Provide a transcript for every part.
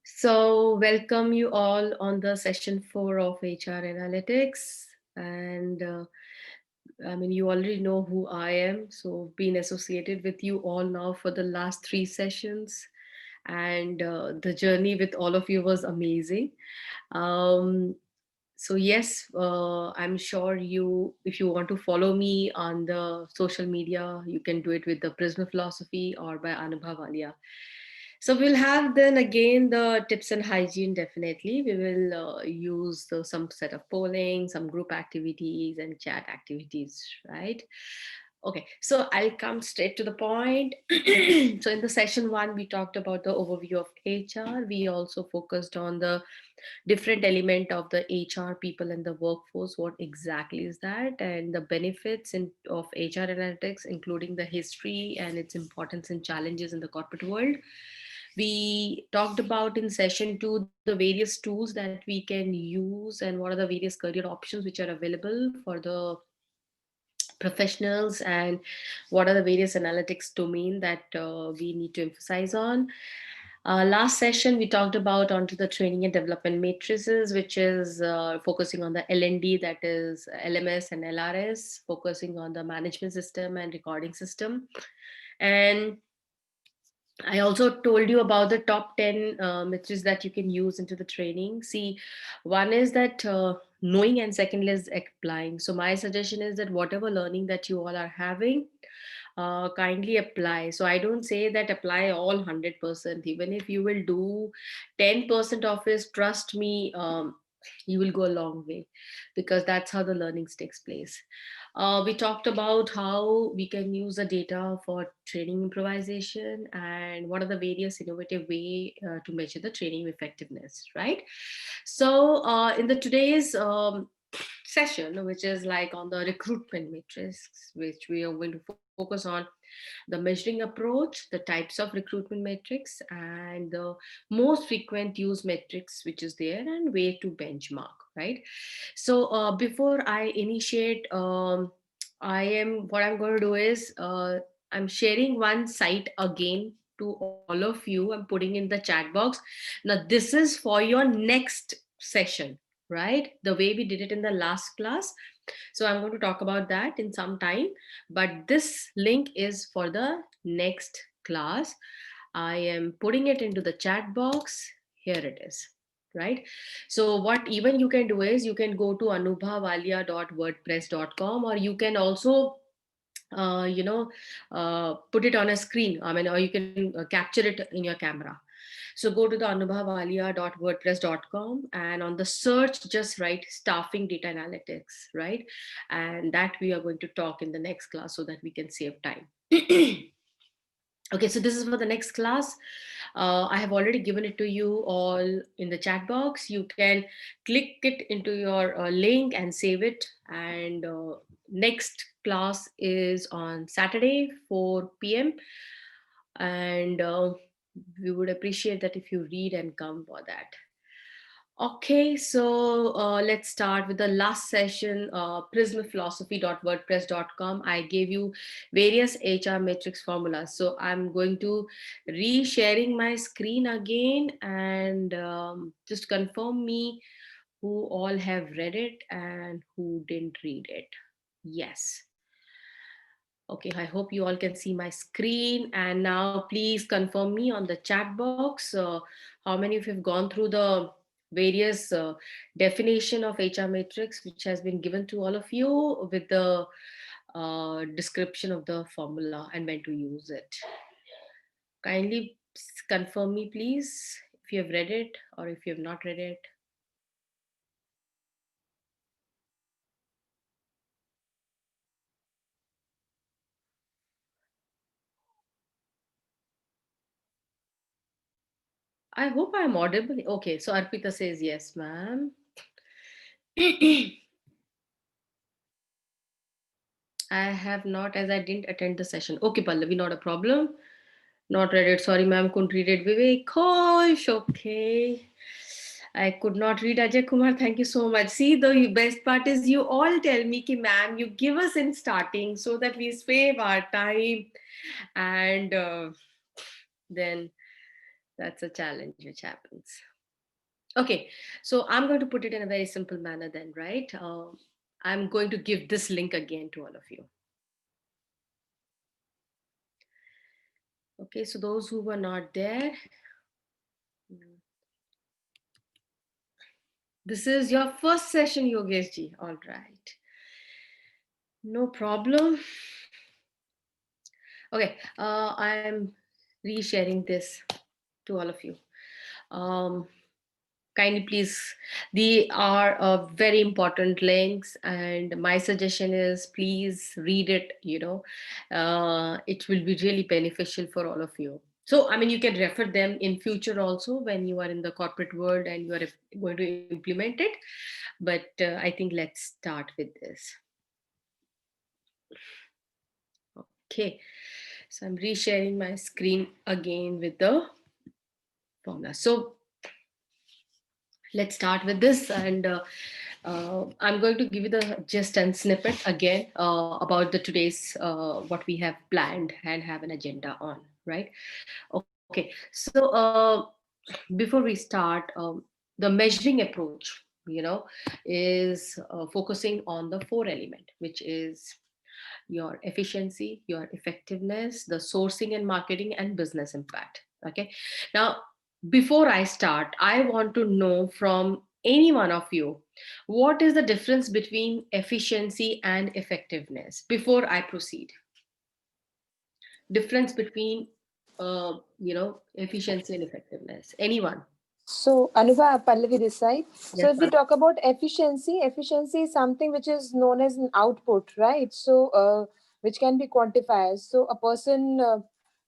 So, welcome you all on the session 4 of HR Analytics. And you already know who I am. So, been associated with you all now for the last 3 sessions. And the journey with all of you was amazing. Um, yes, I'm sure if you want to follow me on the social media, you can do it with the Prisma Philosophy or by Anubhav Alia. So we'll have then again the tips and hygiene. Definitely, we will use some set of polling, some group activities, and chat activities. Right? Okay, so I'll come straight to the point. So in the session 1, we talked about the overview of HR. We also focused on the different element of the HR people and the workforce. What exactly is that, and the benefits of HR analytics, including the history and its importance and challenges in the corporate world. We talked about in session 2 the various tools that we can use and what are the various career options which are available for the professionals, and what are the various analytics domain that we need to emphasize on. Last session, we talked about onto the training and development matrices, which is focusing on the LND, that is LMS and LRS, focusing on the management system and recording system. And I also told you about the top 10 methods that you can use into the training. See, one is that knowing, and second is applying. So, my suggestion is that whatever learning that you all are having, kindly apply. So, I don't say that apply all 100%. Even if you will do 10% of it, trust me, you will go a long way, because that's how the learnings takes place. We talked about how we can use the data for training improvisation and what are the various innovative way to measure the training effectiveness, right? So in the today's session, which is like on the recruitment matrix, which we are going to focus on the measuring approach, the types of recruitment metrics, and the most frequent use metrics which is there, and way to benchmark, right? So before I initiate, what I'm going to do is I'm sharing one site again to all of you. I'm putting in the chat box. Now this is for your next session, right? The way we did it in the last class. So I'm going to talk about that in some time, but this link is for the next class. I am putting it into the chat box. Here it is, right? So what even you can do is you can go to anubhavalia.wordpress.com, or you can also put it on a screen. I mean, or you can capture it in your camera. So go to the anubhavalia.wordpress.com, and on the search, just write staffing data analytics, right? And that we are going to talk in the next class so that we can save time. Okay, so this is for the next class. I have already given it to you all in the chat box. You can click it into your link and save it. And next class is on Saturday, 4 p.m. And we would appreciate that if you read and come for that. Okay, so let's start with the last session, prismaphilosophy.wordpress.com. I gave you various HR matrix formulas. So I'm going to re-sharing my screen again, and just confirm me who all have read it and who didn't read it. Yes. Okay, I hope you all can see my screen. And now please confirm me on the chat box. How many of you have gone through the various definition of HR matrix, which has been given to all of you with the description of the formula and when to use it. Kindly confirm me, please, if you have read it or if you have not read it. I hope I'm audible. Okay, so Arpita says yes, ma'am. I have not, as I didn't attend the session. Okay, Pallavi, not a problem. Not read it. Sorry, ma'am, couldn't read it. Vivek Ghosh, okay. I could not read Ajay Kumar. Thank you so much. See, the best part is you all tell me, ki, ma'am, you give us in starting so that we save our time, and then That's a challenge which happens. Okay, so I'm going to put it in a very simple manner then, right? I'm going to give this link again to all of you. Okay, so those who were not there, this is your first session, Yogesh ji. All right, no problem. Okay, I'm resharing this to all of you. Um, Kindly please, they are very important links, and my suggestion is please read it. It will be really beneficial for all of you. So I mean, you can refer them in future also when you are in the corporate world and you are going to implement it. But I think let's start with this. Okay, so I'm resharing my screen again with the formula. So let's start with this, and I'm going to give you the gist and snippet again about the today's what we have planned and have an agenda on, right? Okay, so before we start, the measuring approach, is focusing on the four element, which is your efficiency, your effectiveness, the sourcing and marketing, and business impact. Okay. Now, before I start, I want to know from any one of you, what is the difference between efficiency and effectiveness before I proceed? Difference between, efficiency and effectiveness. Anyone? So, Anubha, Pallavi this side. So, Yes, if we talk about efficiency, efficiency is something which is known as an output, right? So, which can be quantified. So, a person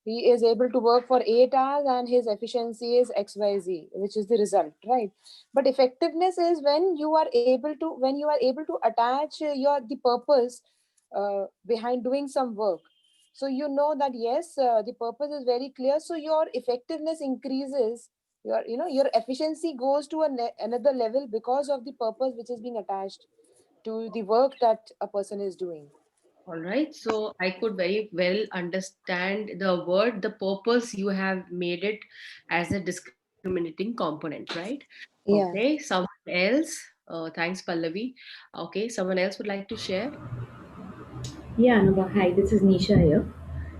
he is able to work for 8 hours and his efficiency is XYZ, which is the result, right? But effectiveness is when you are able to attach the purpose behind doing some work. So you know that yes, the purpose is very clear. So your effectiveness increases, your efficiency goes to another level because of the purpose which is being attached to the work that a person is doing. all right. So I could very well understand the word, the purpose you have made it as a discriminating component, right? Okay. Yeah. Someone else. Thanks, Pallavi. Okay. Someone else would like to share? Yeah, Anubha. Hi, this is Nisha here.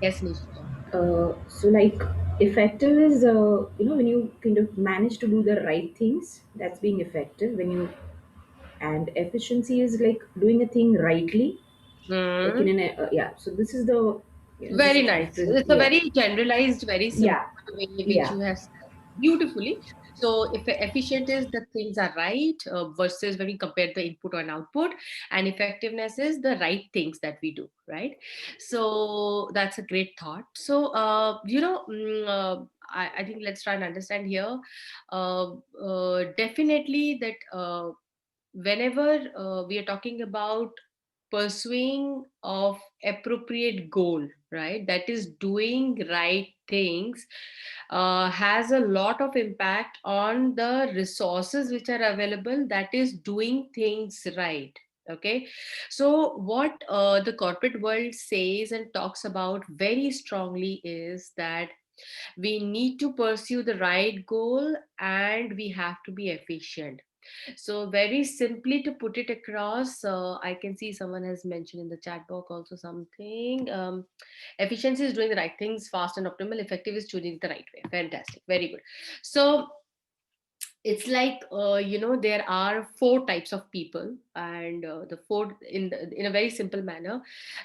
Yes, Nisha. So, like, effective is, when you kind of manage to do the right things, that's being effective. And efficiency is like doing a thing rightly, like Hmm. in an, yeah. So, this is this Very is nice. different. It's a Yeah, very generalized, very simple yeah, way which yeah. you have said beautifully. So, if efficient is the things are right versus when we compare the input and output, and effectiveness is the right things that we do, right? So, that's a great thought. So, I think let's try and understand here. Definitely that. Whenever we are talking about pursuing of appropriate goal, right, that is doing right things, has a lot of impact on the resources which are available, that is doing things right. Okay, so what the corporate world says and talks about very strongly is that we need to pursue the right goal and we have to be efficient. So very simply to put it across, I can see someone has mentioned in the chat box also something. Efficiency is doing the right things fast and optimal. Effective is choosing it the right way. Fantastic. Very good. So it's like there are four types of people, and the four in a very simple manner,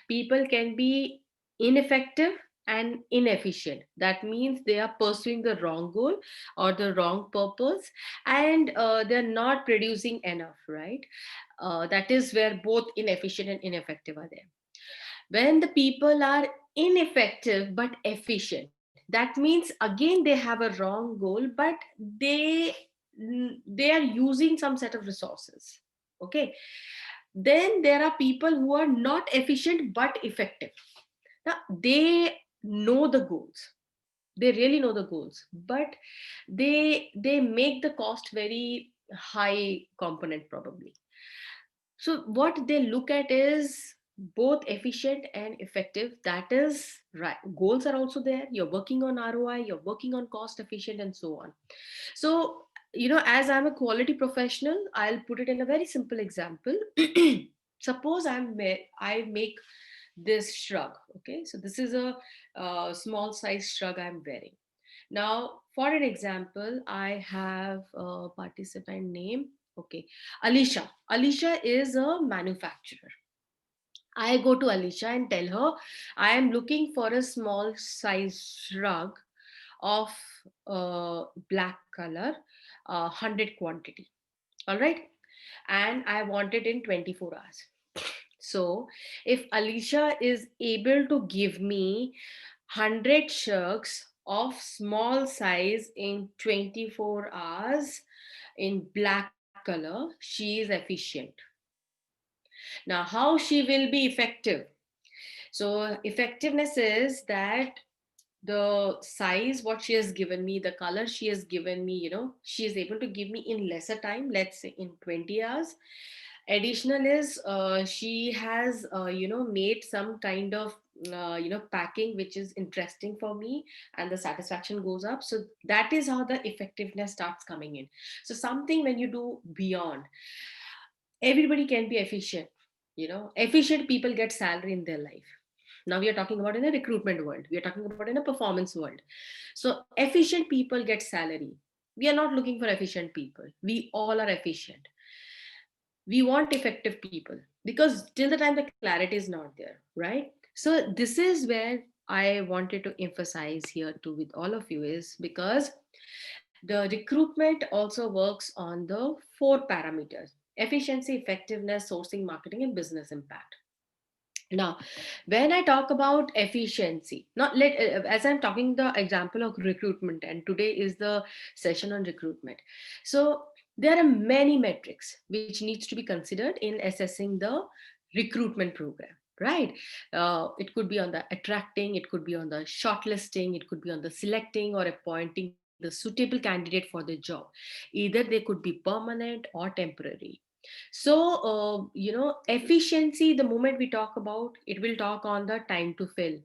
people can be ineffective and inefficient. That means they are pursuing the wrong goal or the wrong purpose, and they're not producing enough, right? That is where both inefficient and ineffective are there. When the people are ineffective but efficient, that means again they have a wrong goal, but they are using some set of resources. Okay, then there are people who are not efficient but effective. Now they know the goals, they really know the goals, but they make the cost very high component probably. So what they look at is both efficient and effective. That is right. Goals are also there. You're working on ROI, you're working on cost efficient, and so on. So, as I'm a quality professional, I'll put it in a very simple example. Suppose I make this shrug. Okay, so this is a small size shrug I'm wearing. Now, for an example, I have a participant name. Okay, Alicia. Alicia is a manufacturer. I go to Alicia and tell her I am looking for a small size shrug of black color, 100 quantity. All right. And I want it in 24 hours. So if Alicia is able to give me 100 shirts of small size in 24 hours in black color, she is efficient. Now, how she will be effective? So effectiveness is that the size what she has given me, the color she has given me, she is able to give me in lesser time, let's say in 20 hours. Additional is she has made some kind of packing which is interesting for me, and the satisfaction goes up. So that is how the effectiveness starts coming in. So something when you do beyond, everybody can be efficient. Efficient people get salary in their life. Now we are talking about in a recruitment world, we are talking about in a performance world. So efficient people get salary. We are not looking for efficient people, we all are efficient. We want effective people, because till the time the clarity is not there, right? So this is where I wanted to emphasize here too with all of you, is because the recruitment also works on the four parameters: efficiency, effectiveness, sourcing, marketing, and business impact. Now, when I talk about efficiency, not let as I'm talking the example of recruitment, and today is the session on recruitment. So there are many metrics which needs to be considered in assessing the recruitment program, right? It could be on the attracting, it could be on the shortlisting, it could be on the selecting or appointing the suitable candidate for the job. Either they could be permanent or temporary. So, efficiency, the moment we talk about, it will talk on the time to fill,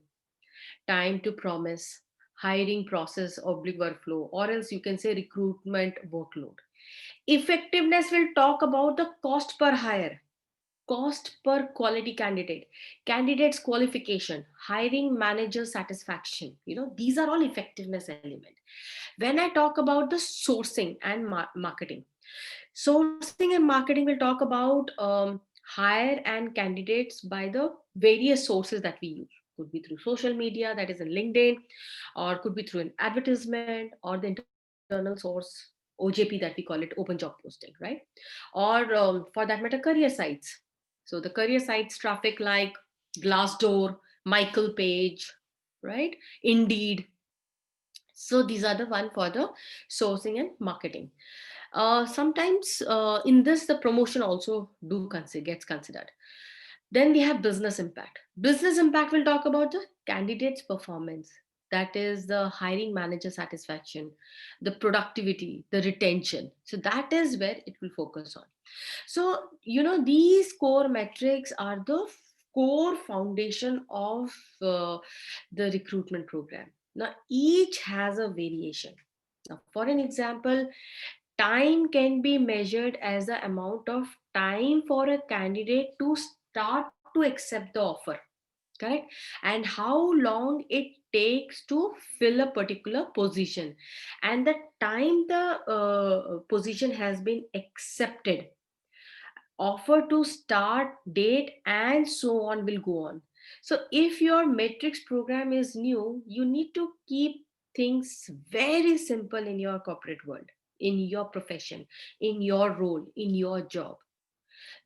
time to promise, hiring process, oblique workflow, or else you can say recruitment workload. Effectiveness will talk about the cost per hire, cost per quality candidate, candidate's qualification, hiring manager satisfaction. These are all effectiveness element. When I talk about the sourcing and marketing, sourcing and marketing will talk about hire and candidates by the various sources that we use. Could be through social media, that is in LinkedIn, or could be through an advertisement, or the internal source, OJP, that we call it, open job posting, right? Or for that matter, career sites. So the career sites traffic like Glassdoor, Michael Page, right? Indeed. So these are the one for the sourcing and marketing. Sometimes in this the promotion also gets considered. Then we have business impact. Business impact will talk about the candidate's performance, that is the hiring manager satisfaction, the productivity, the retention. So that is where it will focus on. So these core metrics are the core foundation of the recruitment program. Now each has a variation. Now for an example, time can be measured as the amount of time for a candidate to start to accept the offer, correct? And how long it takes to fill a particular position, and the time the position has been accepted, offer to start date, and so on will go on. So if your metrics program is new, you need to keep things very simple in your corporate world, in your profession, in your role, in your job.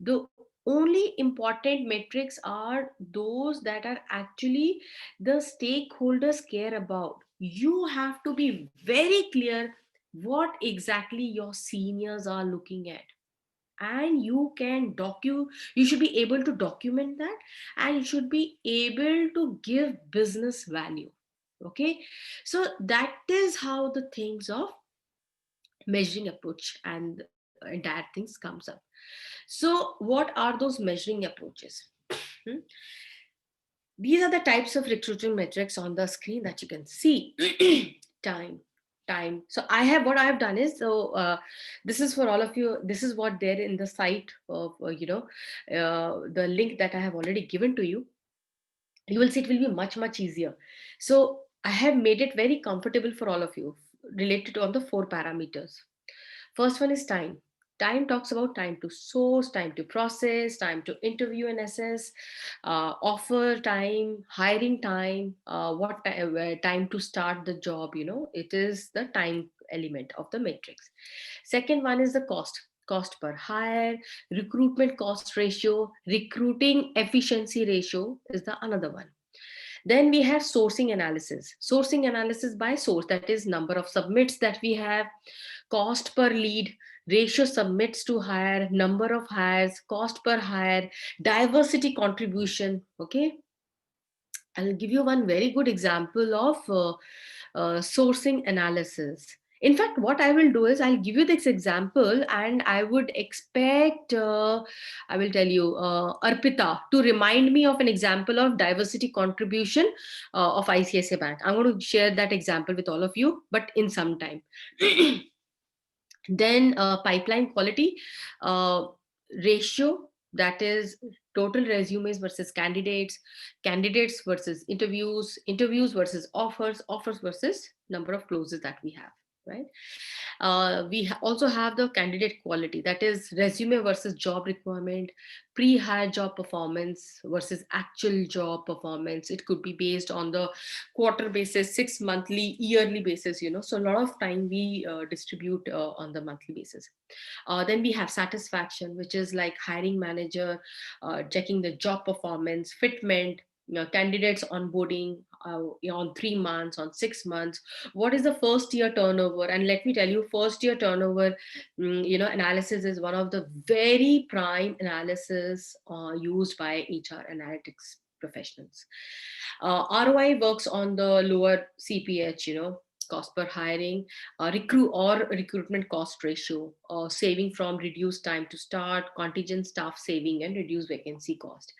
The only important metrics are those that are actually the stakeholders care about. You have to be very clear what exactly your seniors are looking at, and you should be able to document that, and you should be able to give business value. Okay, so that is how the things of measuring approach and entire things comes up. So what are those measuring approaches? Hmm? These are the types of recruiting metrics on the screen that you can see. Time. So what I have done is, this is for all of you. This is what there in the site of, the link that I have already given to you. You will see it will be much easier. So I have made it very comfortable for all of you, related to on the 4 parameters. First one is time. Time talks about time to source, time to process, time to interview and assess, offer time, hiring time, time to start the job. It is the time element of the matrix. Second one is the cost per hire, recruitment cost ratio, recruiting efficiency ratio is the another one. Then we have sourcing analysis by source, that is number of submits that we have, cost per lead, ratio submits to hire, number of hires, cost per hire, diversity contribution. Okay, I'll give you one very good example of sourcing analysis. In fact, what I will do is I'll give you this example, and I would expect, I will tell you, Arpita to remind me of an example of diversity contribution of ICICI Bank. I'm going to share that example with all of you, but in some time. Then pipeline quality ratio, that is total resumes versus candidates versus interviews versus offers versus number of closes that we have, right? Also have the candidate quality, that is resume versus job requirement, pre-hire job performance versus actual job performance. It could be based on the quarter basis, 6 monthly, yearly basis, so a lot of time we distribute on the monthly basis. Then we have satisfaction, which is like hiring manager checking the job performance, fitment, candidates onboarding on 3 months, on 6 months. What is the first year turnover? And let me tell you, first year turnover, analysis is one of the very prime analysis used by HR analytics professionals. ROI works on the lower CPH, cost per hiring, recruitment cost ratio, saving from reduced time to start, contingent staff saving, and reduced vacancy cost.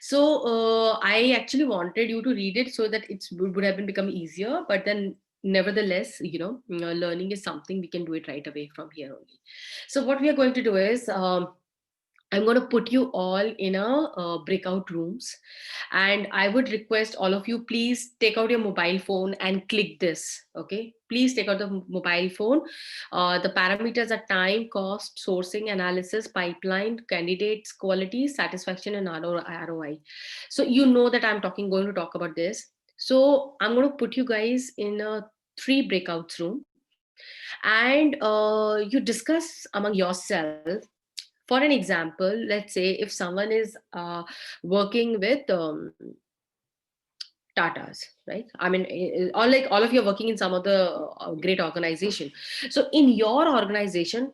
So I actually wanted you to read it so that it would have become easier, but then nevertheless, learning is something we can do it right away from here only. So what we are going to do is, I'm going to put you all in a breakout rooms, and I would request all of you, please take out your mobile phone and click this. Okay, please take out the mobile phone. The parameters are time, cost, sourcing analysis, pipeline, candidates quality, satisfaction, and ROI. So you know that I'm going to talk about this. So I'm going to put you guys in a 3 breakouts room, and you discuss among yourself. For an example, let's say if someone is working with Tatas, right? I mean, all of you are working in some of the great organization. So in your organization,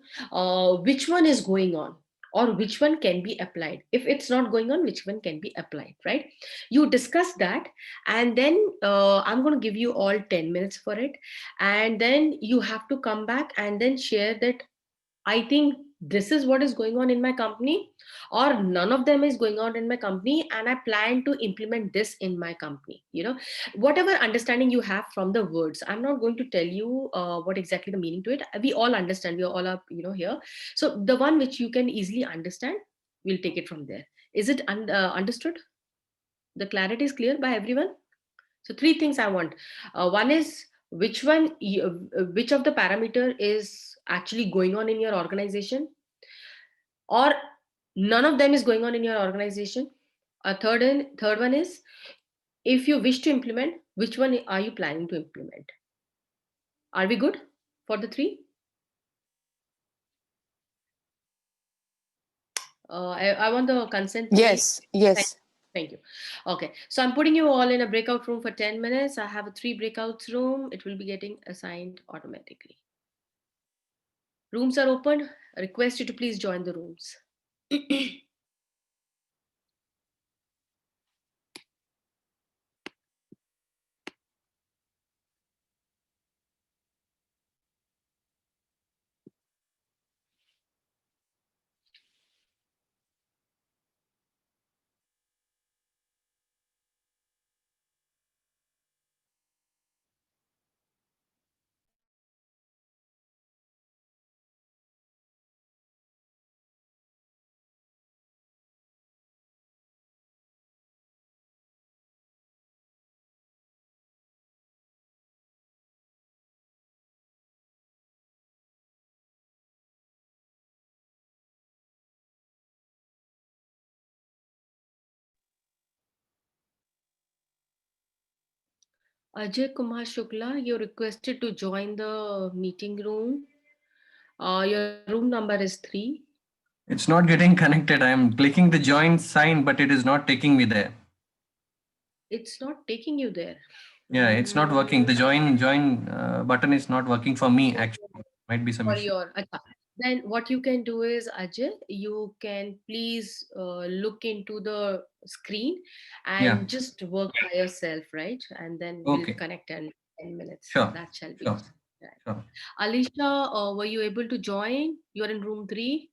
which one is going on, or which one can be applied? If it's not going on, which one can be applied, right? You discuss that, and then I'm going to give you all 10 minutes for it, and then you have to come back and then share that I think this is what is going on in my company, or none of them is going on in my company, and I plan to implement this in my company. Whatever understanding you have from the words, I'm not going to tell you what exactly the meaning to it. We all understand, we all are, here. So the one which you can easily understand, we'll take it from there. Is it understood? The clarity is clear by everyone? So 3 things I want. One is which of the parameter is actually going on in your organization, or none of them is going on in your organization. A third one is, if you wish to implement, which one are you planning to implement? Are we good for the 3? I want the consent, please. Yes, yes. Thank you. Okay, so I'm putting you all in a breakout room for 10 minutes. I have a 3 breakouts room. It will be getting assigned automatically. Rooms are open. I request you to please join the rooms. Ajay Kumar Shukla, you're requested to join the meeting room. Your room number is 3. It's not getting connected. I'm clicking the join sign, but it is not taking me there. It's not taking you there. Yeah, it's not working. The join button is not working for me. Actually, might be some For issue. your acha. Then what you can do is, Ajay, you can please look into the screen Yeah. and just work by yourself, right? And then we'll Okay. connect in 10 minutes. Sure. That shall be. Sure. Right. Sure. Alicia, were you able to join? You're in room 3.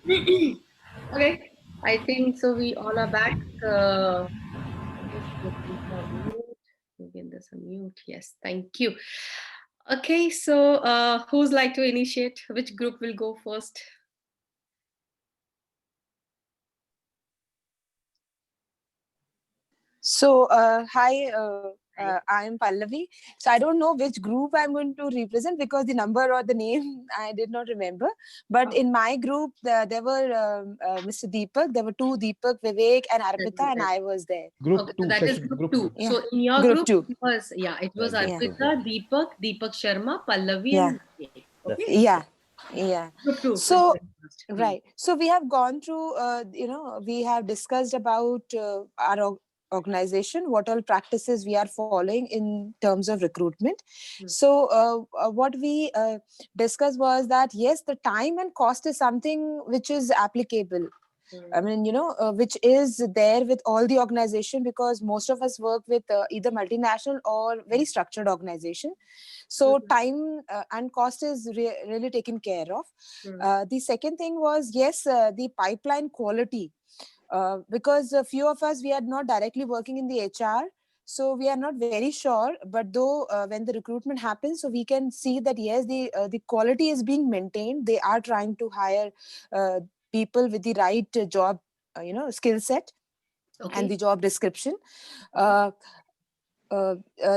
Okay, I think so. We all are back. Just looking for mute. Again, there's a mute. Yes, thank you. Okay, so who's like to initiate? Which group will go first? So, hi, I am Pallavi. So, I don't know which group I'm going to represent because the number or the name I did not remember. But in my group, there were Mr. Deepak, there were two Deepak, Vivek, and Arpita, and I was there. Group Okay, so two that is session. group two. Yeah. So in your Group group, two. it was it was Yeah, Yeah. Arpita, Deepak Sharma, Pallavi, Yeah. and Vivek. Okay, Yeah. Yeah. group two. So, First. right. So we have gone through, we have discussed about our organization, what all practices we are following in terms of recruitment. Hmm. So what we discussed was that, yes, the time and cost is something which is applicable. I mean, which is there with all the organization because most of us work with either multinational or very structured organization. So time and cost is really taken care of. The second thing was, yes, the pipeline quality, because a few of us, we are not directly working in the HR. So we are not very sure, but though when the recruitment happens, so we can see that yes, the quality is being maintained. They are trying to hire people with the right job, skill set and the job description. Uh,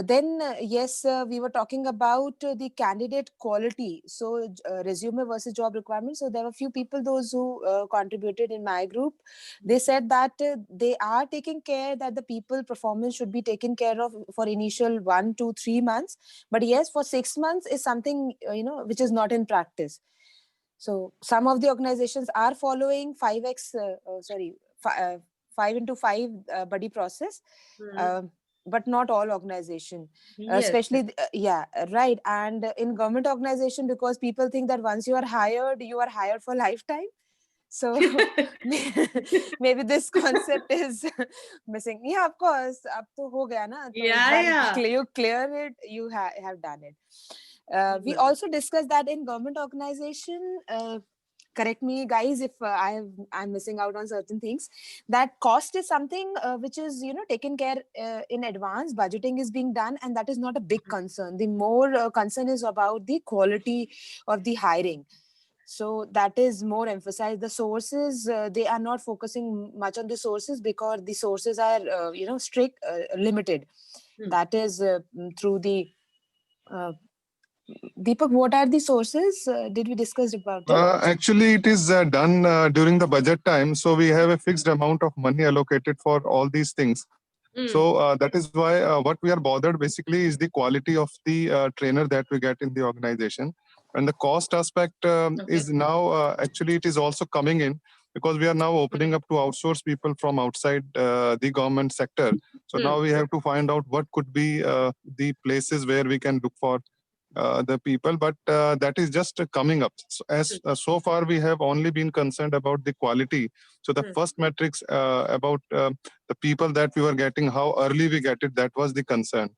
then yes, we were talking about the candidate quality. So resume versus job requirements. So there were a few people, those who contributed in my group. They said that they are taking care that the people performance should be taken care of for initial 1 to 3 months. But yes, for 6 months is something which is not in practice. So some of the organizations are following 5x, 5 into 5 buddy process. But not all organization, Yes. especially right. And in government organization, because people think that once you are hired for lifetime. So maybe this concept is missing. Yeah, of course, ab to ho gaya na, to ek baar you clear it, you have done it. We also discussed that in government organization, correct me guys if I'm missing out on certain things, that cost is something which is taken care in advance. Budgeting is being done, and that is not a big concern. The more concern is about the quality of the hiring. So that is more emphasized. The sources, they are not focusing much on the sources because the sources are strict, limited. That is through the Deepak, what are the sources? Did we discuss about it? Actually, it is done during the budget time. So we have a fixed amount of money allocated for all these things. So that is why what we are bothered basically is the quality of the trainer that we get in the organization. And the cost aspect is now actually it is also coming in because we are now opening up to outsource people from outside the government sector. So now we have to find out what could be the places where we can look for the people, but that is just coming up. So, as so far we have only been concerned about the quality. So the first metrics about the people that we were getting, how early we get it, that was the concern.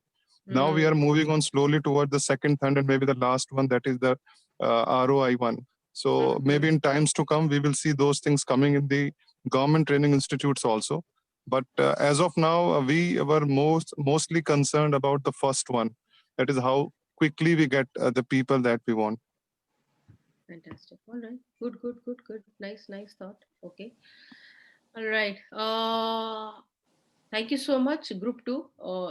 Now we are moving on slowly toward the second, third, and maybe the last one, that is the ROI one. So maybe in times to come, we will see those things coming in the government training institutes also. But as of now, we were mostly concerned about the first one. That is how quickly we get the people that we want. Fantastic. All right. Good. Nice thought. Okay. All right. Thank you so much, Group 2.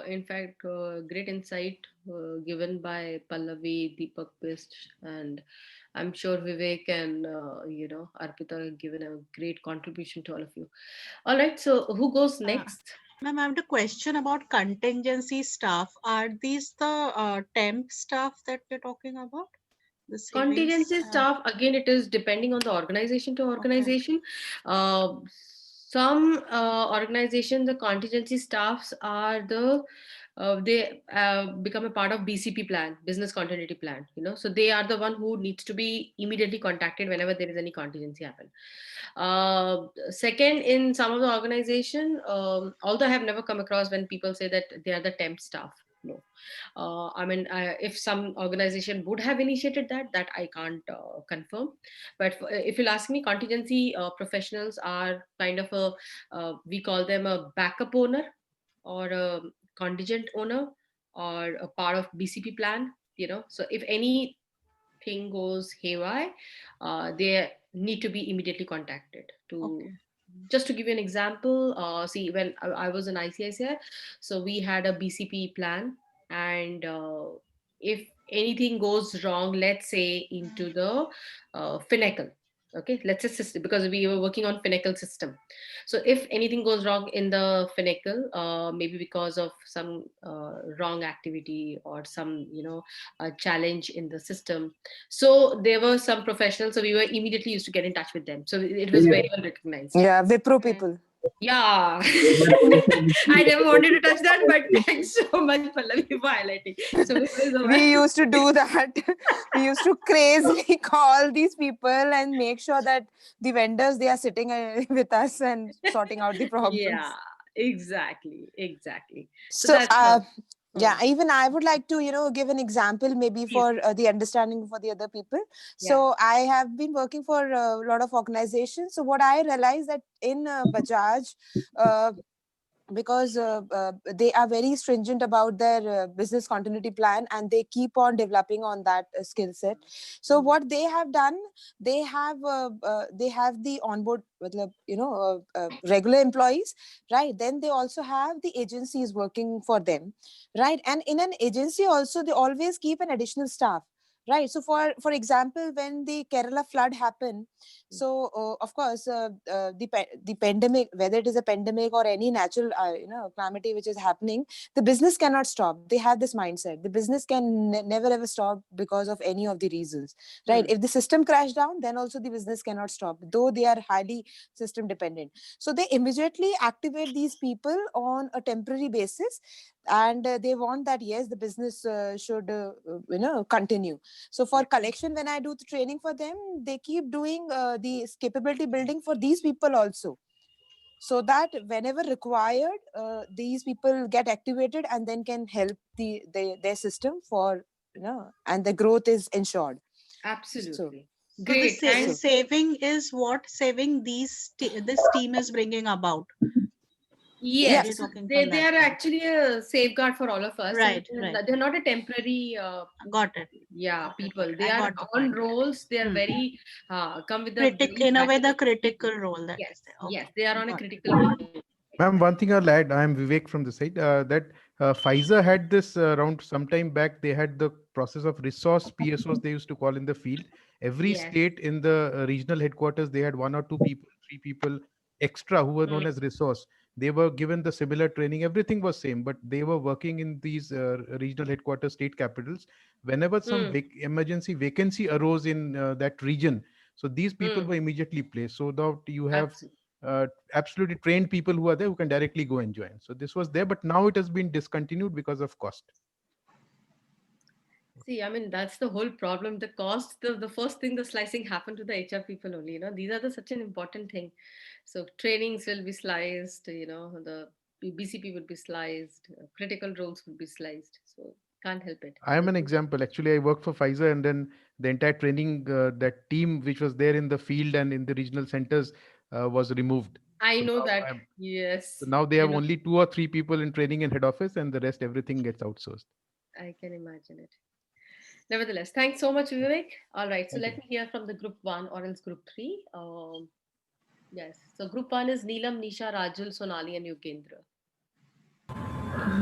In fact, great insight given by Pallavi, Deepak Pist, and I'm sure Vivek and, Arpita have given a great contribution to all of you. All right. So who goes next? Ma'am, I have a question about contingency staff. Are these the temp staff that we're talking about? The savings, Contingency staff, again, it is depending on the organization to organization. Some organizations, the contingency staffs are they become a part of BCP plan, business continuity plan. So they are the one who needs to be immediately contacted whenever there is any contingency happen. Second, in some of the organization, although I have never come across when people say that they are the temp staff, know. I mean, if some organization would have initiated that I can't confirm. But if you'll ask me, contingency professionals are kind of we call them a backup owner or a contingent owner or a part of BCP plan, So if anything goes haywire, they need to be immediately contacted to. Okay. Just to give you an example, see, when I was in ICICI, so we had a BCP plan, and if anything goes wrong, let's say into the Finacle, okay, let's say system, because we were working on Finacle system. So if anything goes wrong in the Finacle, maybe because of some wrong activity or some, challenge in the system, so there were some professionals, so we were immediately used to get in touch with them. So it was very well recognized. Yeah, Wipro people. Yeah. I never wanted to touch that, but thanks so much, Pallavi, for highlighting. So Wipro is the one. We used to do that. We used to crazily call these people and make sure that the vendors, they are sitting with us and sorting out the problems. Yeah, exactly. So So, that's how. yeah, even I would like to, give an example maybe Please. for the understanding for the other people. So I have been working for a lot of organizations. So what I realized that in Bajaj, because they are very stringent about their business continuity plan, and they keep on developing on that skill set. So what they have done, they have the onboard, regular employees, right? Then they also have the agencies working for them, right? And in an agency also, they always keep an additional staff, right? So for example, when the Kerala flood happened, so of course the pandemic, whether it is a pandemic or any natural calamity which is happening, the business cannot stop. They have this mindset: the business can never ever stop because of any of the reasons, right? If the system crashed down, then also the business cannot stop, though they are highly system dependent. So they immediately activate these people on a temporary basis, and they want that yes, the business should continue. So for collection, when I do the training for them, they keep doing the capability building for these people also, so that whenever required, these people get activated and then can help their system for and the growth is ensured. Absolutely. So Great. the saving is what saving this team is bringing about. Yes, Talking they from that are point. actually a safeguard for all of us. Right, And right. they're not a temporary Got it. people. They I are got the on point. roles. They are very come with the in a way the critical role that yes, is there. Okay. yes, they are on a Got it. critical role. Ma'am, one thing I'll add, I'm Vivek from the side, that Pfizer had this around some time back. They had the process of resource PSOs, they used to call in the field. Every Yes. state in the regional headquarters, they had 1 or 2 people, 3 people extra who were known as resource. They were given the similar training. Everything was same, but they were working in these regional headquarters, state capitals. Whenever some emergency vacancy arose in that region, so these people were immediately placed. So that you have absolutely trained people who are there who can directly go and join. So this was there, but now it has been discontinued because of cost. See, I mean, that's the whole problem. The cost, the first thing, the slicing happened to the HR people only. These are such an important thing. So trainings will be sliced. The BCP will be sliced. Critical roles will be sliced. So can't help it. I am an example. Actually, I worked for Pfizer, and then the entire training, that team which was there in the field and in the regional centers was removed. I know that. Yes. So now they have only 2 or 3 people in training in head office, and the rest everything gets outsourced. I can imagine it. Nevertheless, thanks so much, Vivek. All right, so let me hear from the group 1 or else group 3. Yes, so group 1 is Neelam, Nisha, Rajul, Sonali, and Yogendra.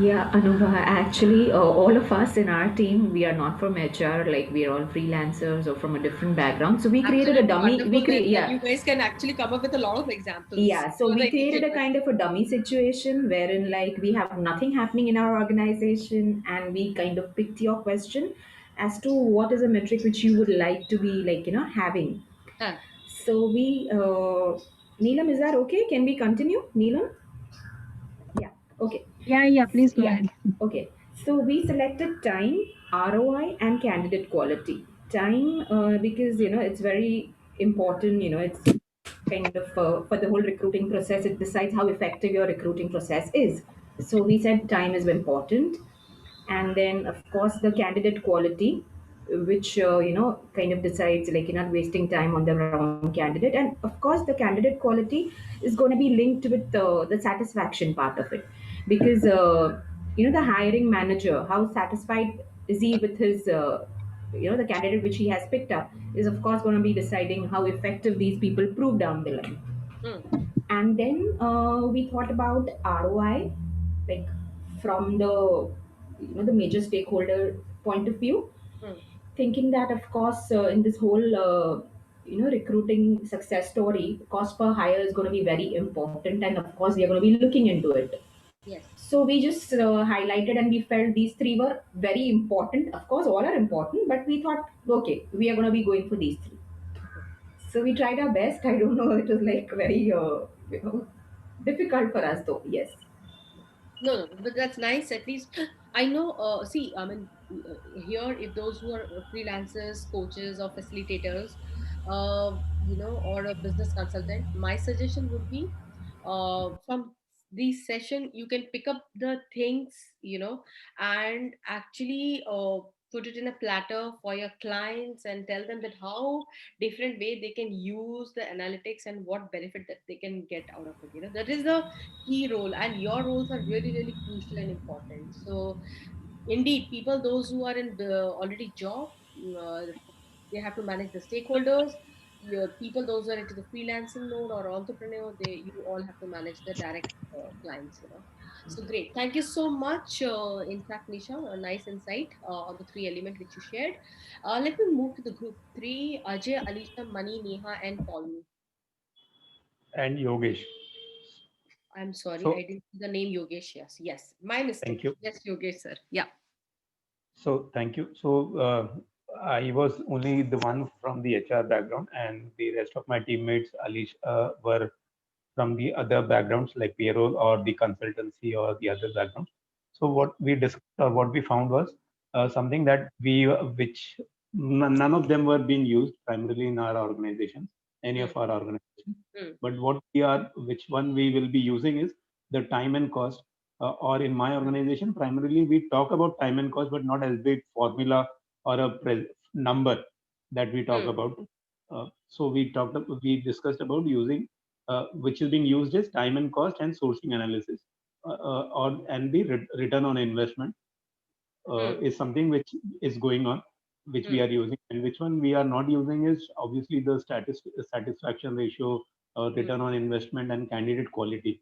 Yeah, Anubha, actually, all of us in our team, we are not from HR, like we are all freelancers or from a different background. So we created a dummy. You guys can actually come up with a lot of examples. Yeah, so we created a kind of a dummy situation wherein like we have nothing happening in our organization, and we kind of picked your question as to what is a metric which you would like to be having. So we, Neelam, is that okay? Can we continue, Neelam? Yeah. Okay. Yeah, please go ahead. Okay. So we selected time, ROI, and candidate quality. Time, because it's very important. It's kind of for the whole recruiting process. It decides how effective your recruiting process is. So we said time is important. And then of course the candidate quality, which kind of decides, like, you're not wasting time on the wrong candidate. And of course the candidate quality is going to be linked with the satisfaction part of it, because the hiring manager, how satisfied is he with his the candidate which he has picked up, is of course going to be deciding how effective these people prove down the line. Hmm. And then we thought about ROI, like from the major stakeholder point of view, Hmm. thinking that of course in this whole recruiting success story, cost per hire is going to be very important, and of course we are going to be looking into it. Yes. So we just highlighted, and we felt these three were very important. Of course, all are important, but we thought, okay, we are going to be going for these three. So we tried our best. I don't know, it was like very difficult for us though. Yes. No, but that's nice. At least I know. See, I mean, here, if those who are freelancers, coaches, or facilitators, or a business consultant, my suggestion would be, from this session, you can pick up the things, and actually put it in a platter for your clients and tell them that how different way they can use the analytics and what benefit that they can get out of it. That is the key role, and your roles are really, really crucial and important. So indeed, people those who are in the already job, uh, they have to manage the stakeholders. Your people those who are into the freelancing mode or entrepreneur, you all have to manage the direct clients. So great, thank you so much. In fact, Nisha, a nice insight on the three element which you shared. Let me move to the group three: Ajay, Alisha, Mani, Neha, and Paul. and Yogesh. I'm sorry, I So didn't see the name Yogesh. Yes, yes, my mistake. thank you. Yes, Yogesh, sir. Yeah. So thank you. So I was only the one from the HR background, and the rest of my teammates, Alish, were from the other backgrounds like payroll or the consultancy or the other backgrounds. So what we discussed or what we found was something that which none of them were being used primarily in our organizations, any Mm, of our organizations. mm, But which one we will be using is the time and cost. Or in my organization, primarily we talk about time and cost, but not as big formula or a number that we talk mm, about. So we discussed about using which is being used is time and cost and sourcing analysis, or and the return on investment mm, is something which is going on, which we mm, are using, and which one we are not using is obviously the satisfaction ratio, mm, return on investment, and candidate quality,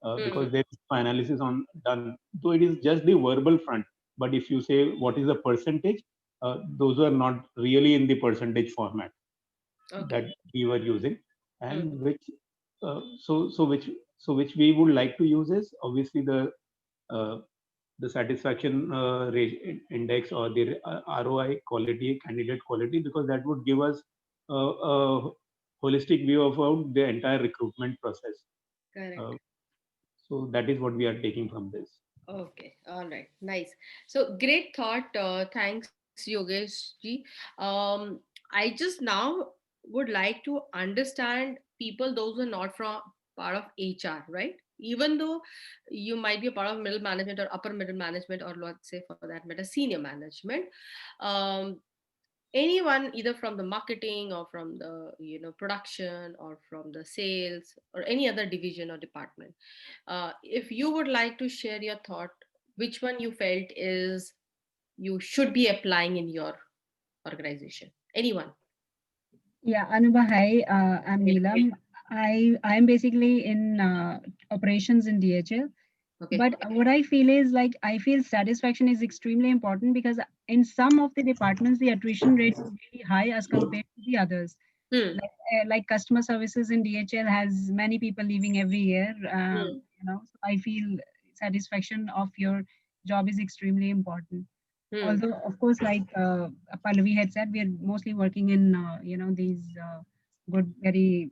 mm. because there is no analysis on done. Though it is just the verbal front, but if you say what is the percentage, those are not really in the percentage format that Okay. we were using, Mm, and which uh, so so which which we would like to use is obviously uh, the satisfaction index or the ROI quality, candidate quality, because that would give us a holistic view about the entire recruitment process. correct. Uh, so that is what we are taking from this. Okay. All right. Nice. So great thought. Thanks, Yogesh ji. I just now would like to understand people, those who are not from part of HR, right? Even though you might be a part of middle management or upper middle management, or let's say for that matter, senior management. Um, Anyone either from the marketing or from the production or from the sales or any other division or department, if you would like to share your thought, which one you felt is you should be applying in your organization, anyone? Yeah, Anubha, hi. I'm Great, great. Neelam. I'm basically in operations in DHL. Okay. But what I feel is like I feel satisfaction is extremely important because in some of the departments the attrition rate is really high as compared to the others. Hmm. Like customer services in DHL has many people leaving every year. Hmm. So I feel satisfaction of your job is extremely important. Hmm. Although of course, like Pallavi had said, we are mostly working in these good, very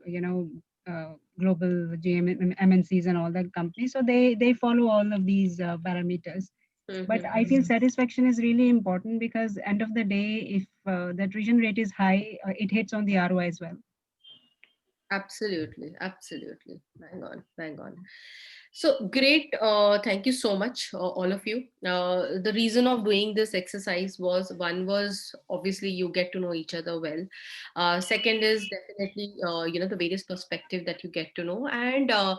global MNCs and all that companies, so they follow all of these parameters. Hmm. But Hmm. I feel satisfaction is really important because end of the day, if the attrition rate is high, it hits on the ROI as well. Absolutely, absolutely. Bang on, bang on. So great. Thank you so much, all of you. The reason of doing this exercise was, one was obviously you get to know each other well. Second is definitely the various perspective that you get to know, and how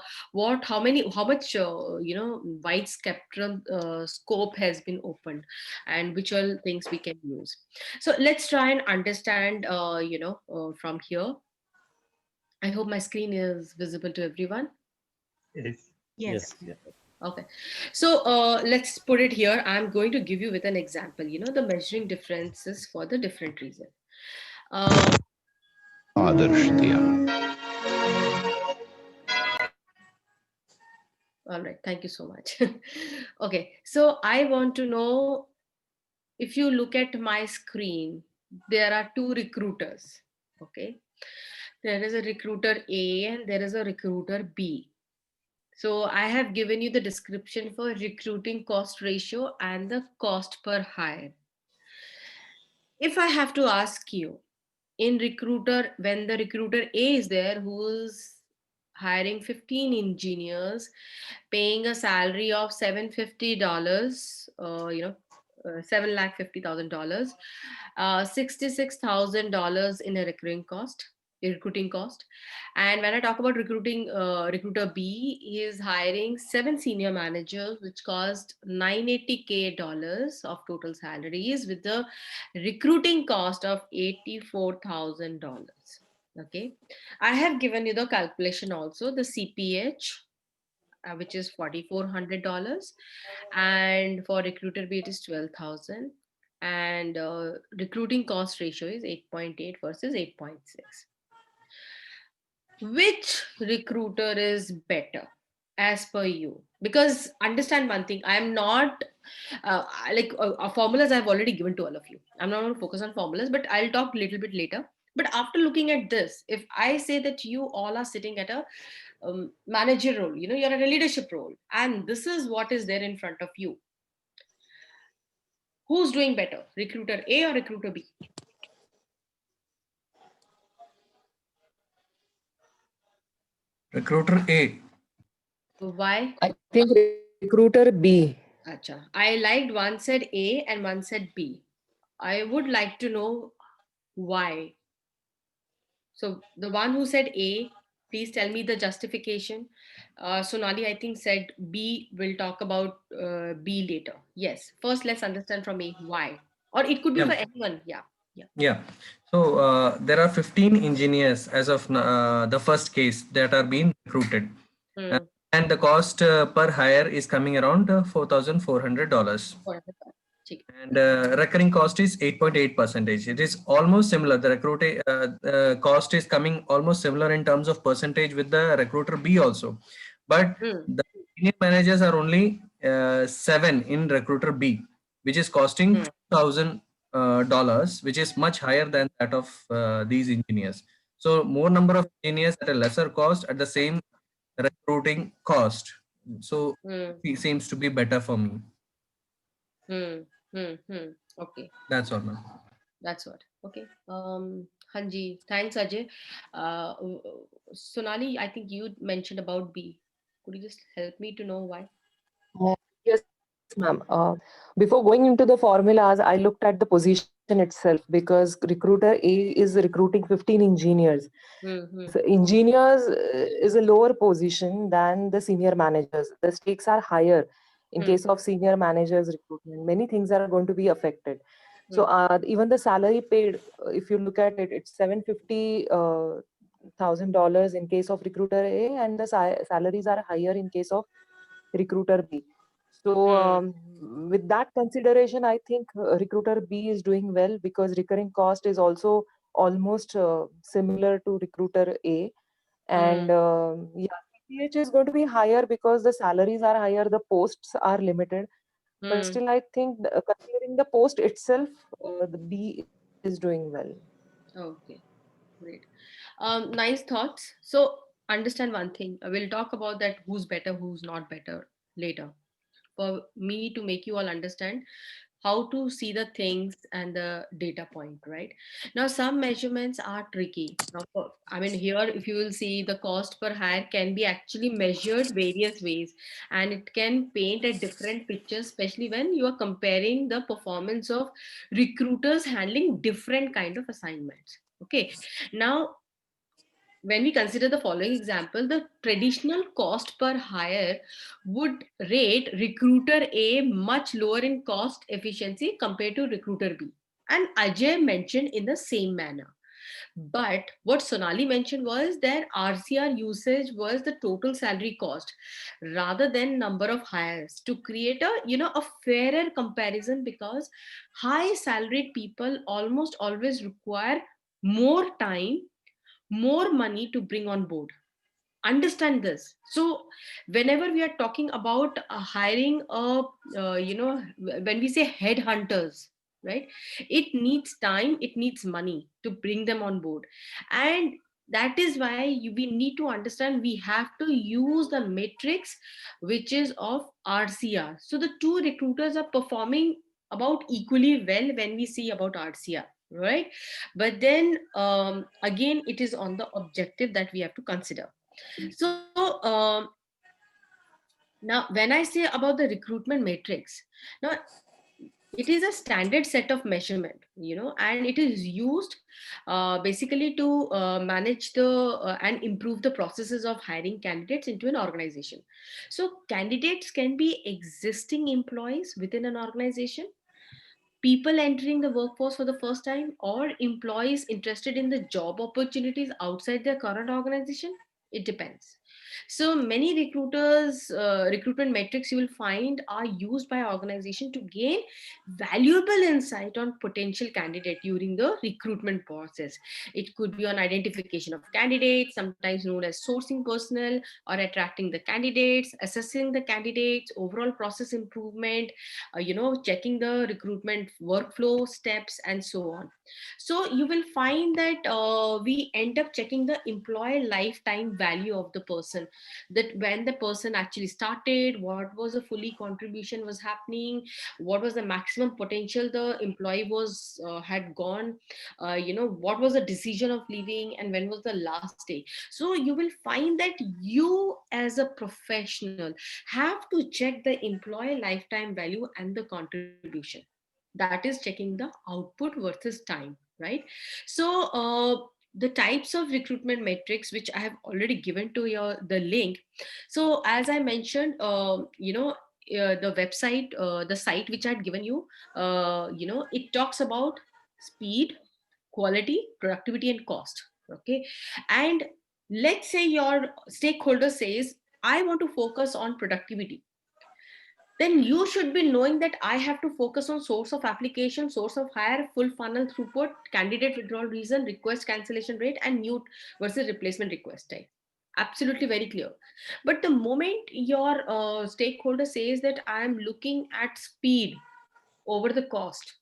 much wide spectrum scope has been opened, and which all things we can use. So let's try and understand from here. I hope my screen is visible to everyone. Yes. Yes. Okay. So let's put it here. I'm going to give you with an example, the measuring differences for the different reason. आदर्श दिया All right. Thank you so much. Okay. So I want to know, if you look at my screen, there are two recruiters. Okay. There is a recruiter A and there is a recruiter B. So I have given you the description for recruiting cost ratio and the cost per hire. If I have to ask you, in recruiter, when the recruiter A is there, who's hiring 15 engineers, paying a salary of $750, $750,000, $66,000 in a recruiting cost. And when I talk about recruiter B, he is hiring 7 senior managers, which cost $980K of total salaries, with the recruiting cost of $84,000. Okay, I have given you the calculation also, the CPH, which is $4,400, and for recruiter B it is 12,000, and recruiting cost ratio is 8.8 versus 8.6. Which recruiter is better as per you? Because understand one thing, I'm not formulas I've already given to all of you. I'm not going to focus on formulas, but I'll talk a little bit later. But after looking at this, if I say that you all are sitting at a manager role, you're at a leadership role, and this is what is there in front of you, who's doing better, recruiter A or recruiter B? Recruiter A. Why? I think recruiter B. Acha. I liked one said A and one said B. I would like to know why. So the one who said A, please tell me the justification. Sonali, I think, said B. We'll talk about B later. Yes. First, let's understand from A why. Or it could be for Yeah. anyone. Yeah. Yeah. Yeah. So there are 15 engineers as of the first case that are being recruited. Hmm. And the cost per hire is coming around $4,400. And recurring cost is 8.8%. It is almost similar. The recruiting cost is coming almost similar in terms of percentage with the recruiter B also. But the senior managers are only 7 in recruiter B, which is costing $2,000, which is much higher than that of these engineers. So more number of engineers at a lesser cost at the same recruiting cost. So it seems to be better for me. Okay. That's all, ma'am. That's what. Okay. Hanji, thanks, Ajay. Sonali, I think you mentioned about B. Could you just help me to know why? Yes, ma'am. Before going into the formulas, I looked at the position itself, because recruiter A is recruiting 15 engineers. So engineers is a lower position than the senior managers. The stakes are higher in case of senior managers recruitment. Many things are going to be affected. So even the salary paid, if you look at it, it's $750,000 in case of recruiter A, and the salaries are higher in case of recruiter B. So with that consideration, I think recruiter B is doing well, because recurring cost is also almost similar to recruiter A. And yeah, CPH is going to be higher because the salaries are higher, the posts are limited. But still, I think considering the post itself, the B is doing well. Okay, great. Nice thoughts. So understand one thing. We'll talk about that, who's better, who's not better later. For me to make you all understand, how to see the things and the data point, right? Now, some measurements are tricky. Now, I mean, here, if you will see, the cost per hire can be actually measured various ways, and it can paint a different picture, especially when you are comparing the performance of recruiters handling different kind of assignments. Okay. Now, when we consider the following example, the traditional cost per hire would rate recruiter A much lower in cost efficiency compared to recruiter B. And Ajay mentioned in the same manner. But what Sonali mentioned was that RCR usage was the total salary cost rather than number of hires, to create a a fairer comparison, because high salaried people almost always require more time, more money to bring on board. Understand this. So whenever we are talking about hiring a when we say headhunters, right, it needs time, it needs money to bring them on board. And that is why we need to understand, we have to use the matrix which is of RCR. So the two recruiters are performing about equally well when we see about RCR, right? But then again, it is on the objective that we have to consider. So now when I say about the recruitment matrix, now it is a standard set of measurement, and it is used basically to manage the and improve the processes of hiring candidates into an organization. So candidates can be existing employees within an organization, people entering the workforce for the first time, or employees interested in the job opportunities outside their current organization. It depends. So many recruitment metrics you will find are used by organization to gain valuable insight on potential candidate during the recruitment process. It could be on identification of candidates, sometimes known as sourcing personnel, or attracting the candidates, assessing the candidates, overall process improvement, checking the recruitment workflow steps, and so on. So you will find that we end up checking the employee lifetime value of the person, that when the person actually started, what was the fully contribution was happening, what was the maximum potential the employee was had gone, what was the decision of leaving, and when was the last day. So you will find that you as a professional have to check the employee lifetime value and the contribution. That is checking the output versus time, right? So the types of recruitment metrics, which I have already given to your the link. So as I mentioned, the website, the site which I had given you, it talks about speed, quality, productivity, and cost. Okay. And let's say your stakeholder says, I want to focus on productivity, then you should be knowing that I have to focus on source of application, source of hire, full funnel throughput, candidate withdrawal reason, request cancellation rate, and new versus replacement request type. Absolutely very clear. But the moment your stakeholder says that I am looking at speed over the cost,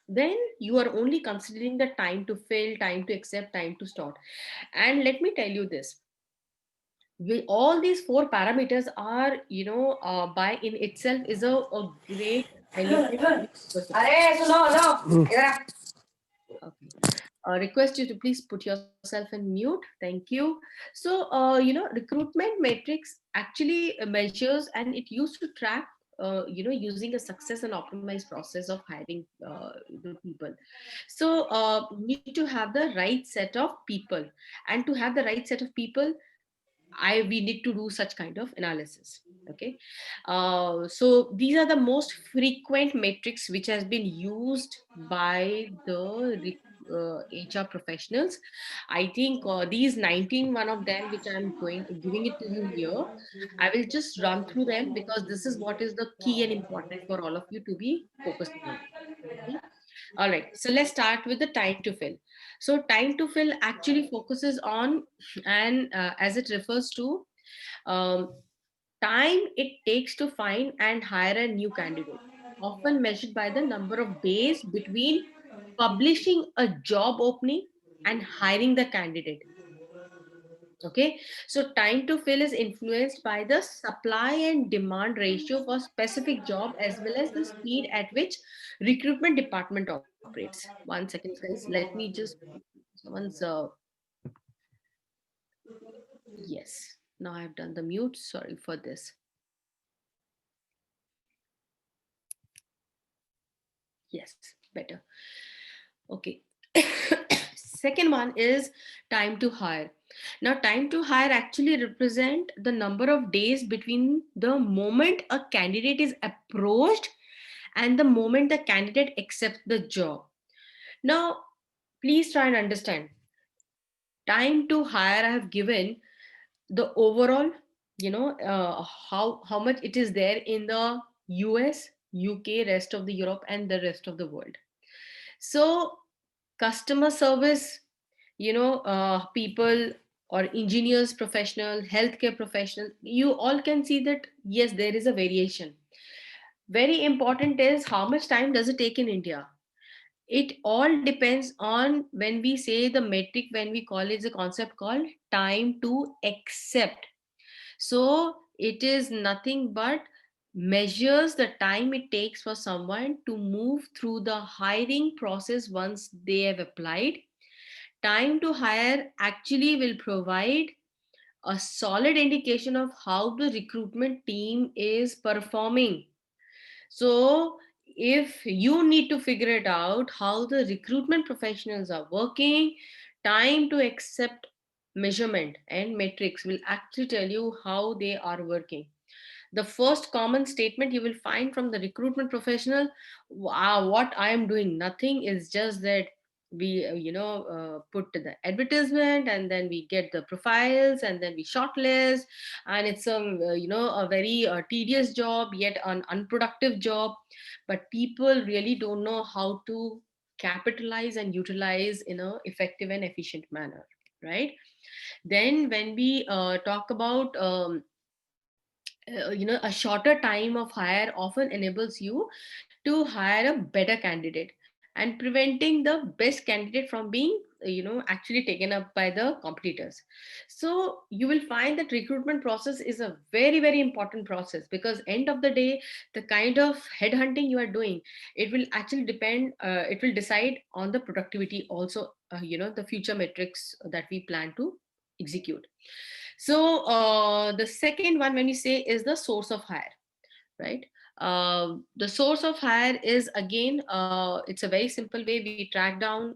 then you are only considering the time to fill, time to accept, time to start. And let me tell you this, all these four parameters are by in itself is a great element. Okay. Request you to please put yourself in mute. Thank you. So recruitment matrix actually measures, and it used to track using a success and optimized process of hiring the people. So you need to have the right set of people, and to have the right set of people, we need to do such kind of analysis. Okay. So these are the most frequent metrics which has been used by the HR professionals. I think these 19, one of them which I'm giving it to you here, I will just run through them because this is what is the key and important for all of you to be focusing on. Okay. All right, so let's start with the time to fill. So time to fill actually focuses on, and as it refers to um, time it takes to find and hire a new candidate, often measured by the number of days between publishing a job opening and hiring the candidate. Okay, so time to fill is influenced by the supply and demand ratio for specific job, as well as the speed at which recruitment department operates. One second, guys. Let me just someone's yes. Now I've done the mute. Sorry for this. Yes, better. Okay. Second one is time to hire. Now, time to hire actually represent the number of days between the moment a candidate is approached and the moment the candidate accepts the job. Now, please try and understand. Time to hire, I have given the overall, how much it is there in the US, UK, rest of the Europe, and the rest of the world. So customer service, people or engineers professional, healthcare professional, you all can see that yes, there is a variation. Very important is how much time does it take in India. It all depends on when we say the metric, when we call it the concept called time to accept. So it is nothing but measures the time it takes for someone to move through the hiring process once they have applied. Time to hire actually will provide a solid indication of how the recruitment team is performing. So if you need to figure it out how the recruitment professionals are working, time to accept measurement and metrics will actually tell you how they are working. The first common statement you will find from the recruitment professional, wow, what I am doing nothing, is just that we put the advertisement and then we get the profiles and then we shortlist, and it's a very tedious job, yet an unproductive job. But people really don't know how to capitalize and utilize in a effective and efficient manner, right? Then when we talk about a shorter time of hire often enables you to hire a better candidate and preventing the best candidate from being actually taken up by the competitors. So you will find that recruitment process is a very very important process, because end of the day, the kind of headhunting you are doing, it will actually depend, it will decide on the productivity also, the future metrics that we plan to execute. So the second one, when you say, is the source of hire, right? The source of hire is again, it's a very simple way we track down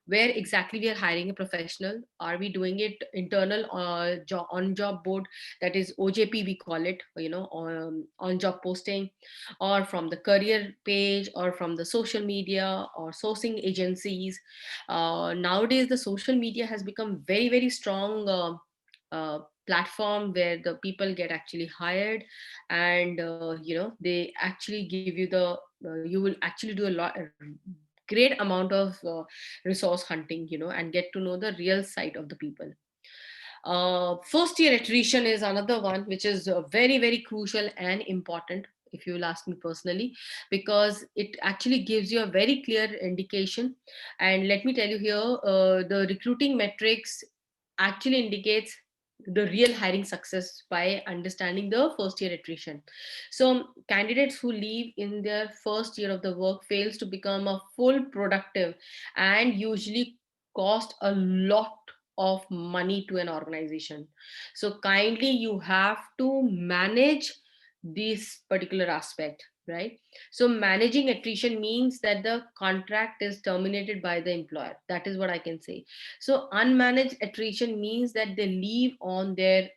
where exactly we are hiring a professional. Are we doing it internal on job board, that is OJP we call it, on job posting, or from the career page, or from the social media or sourcing agencies. Nowadays the social media has become very very strong platform where the people get actually hired, and they actually give you the you will actually do a lot great amount of resource hunting, and get to know the real side of the people. First year attrition is another one which is very very crucial and important, if you will ask me personally, because it actually gives you a very clear indication. And let me tell you here, the recruiting metrics actually indicates the real hiring success by understanding the first year attrition. So candidates who leave in their first year of the work fails to become a full productive and usually cost a lot of money to an organization. So kindly you have to manage this particular aspect, right? So managing attrition means that the contract is terminated by the employer. That is what I can say. So unmanaged attrition means that they leave on their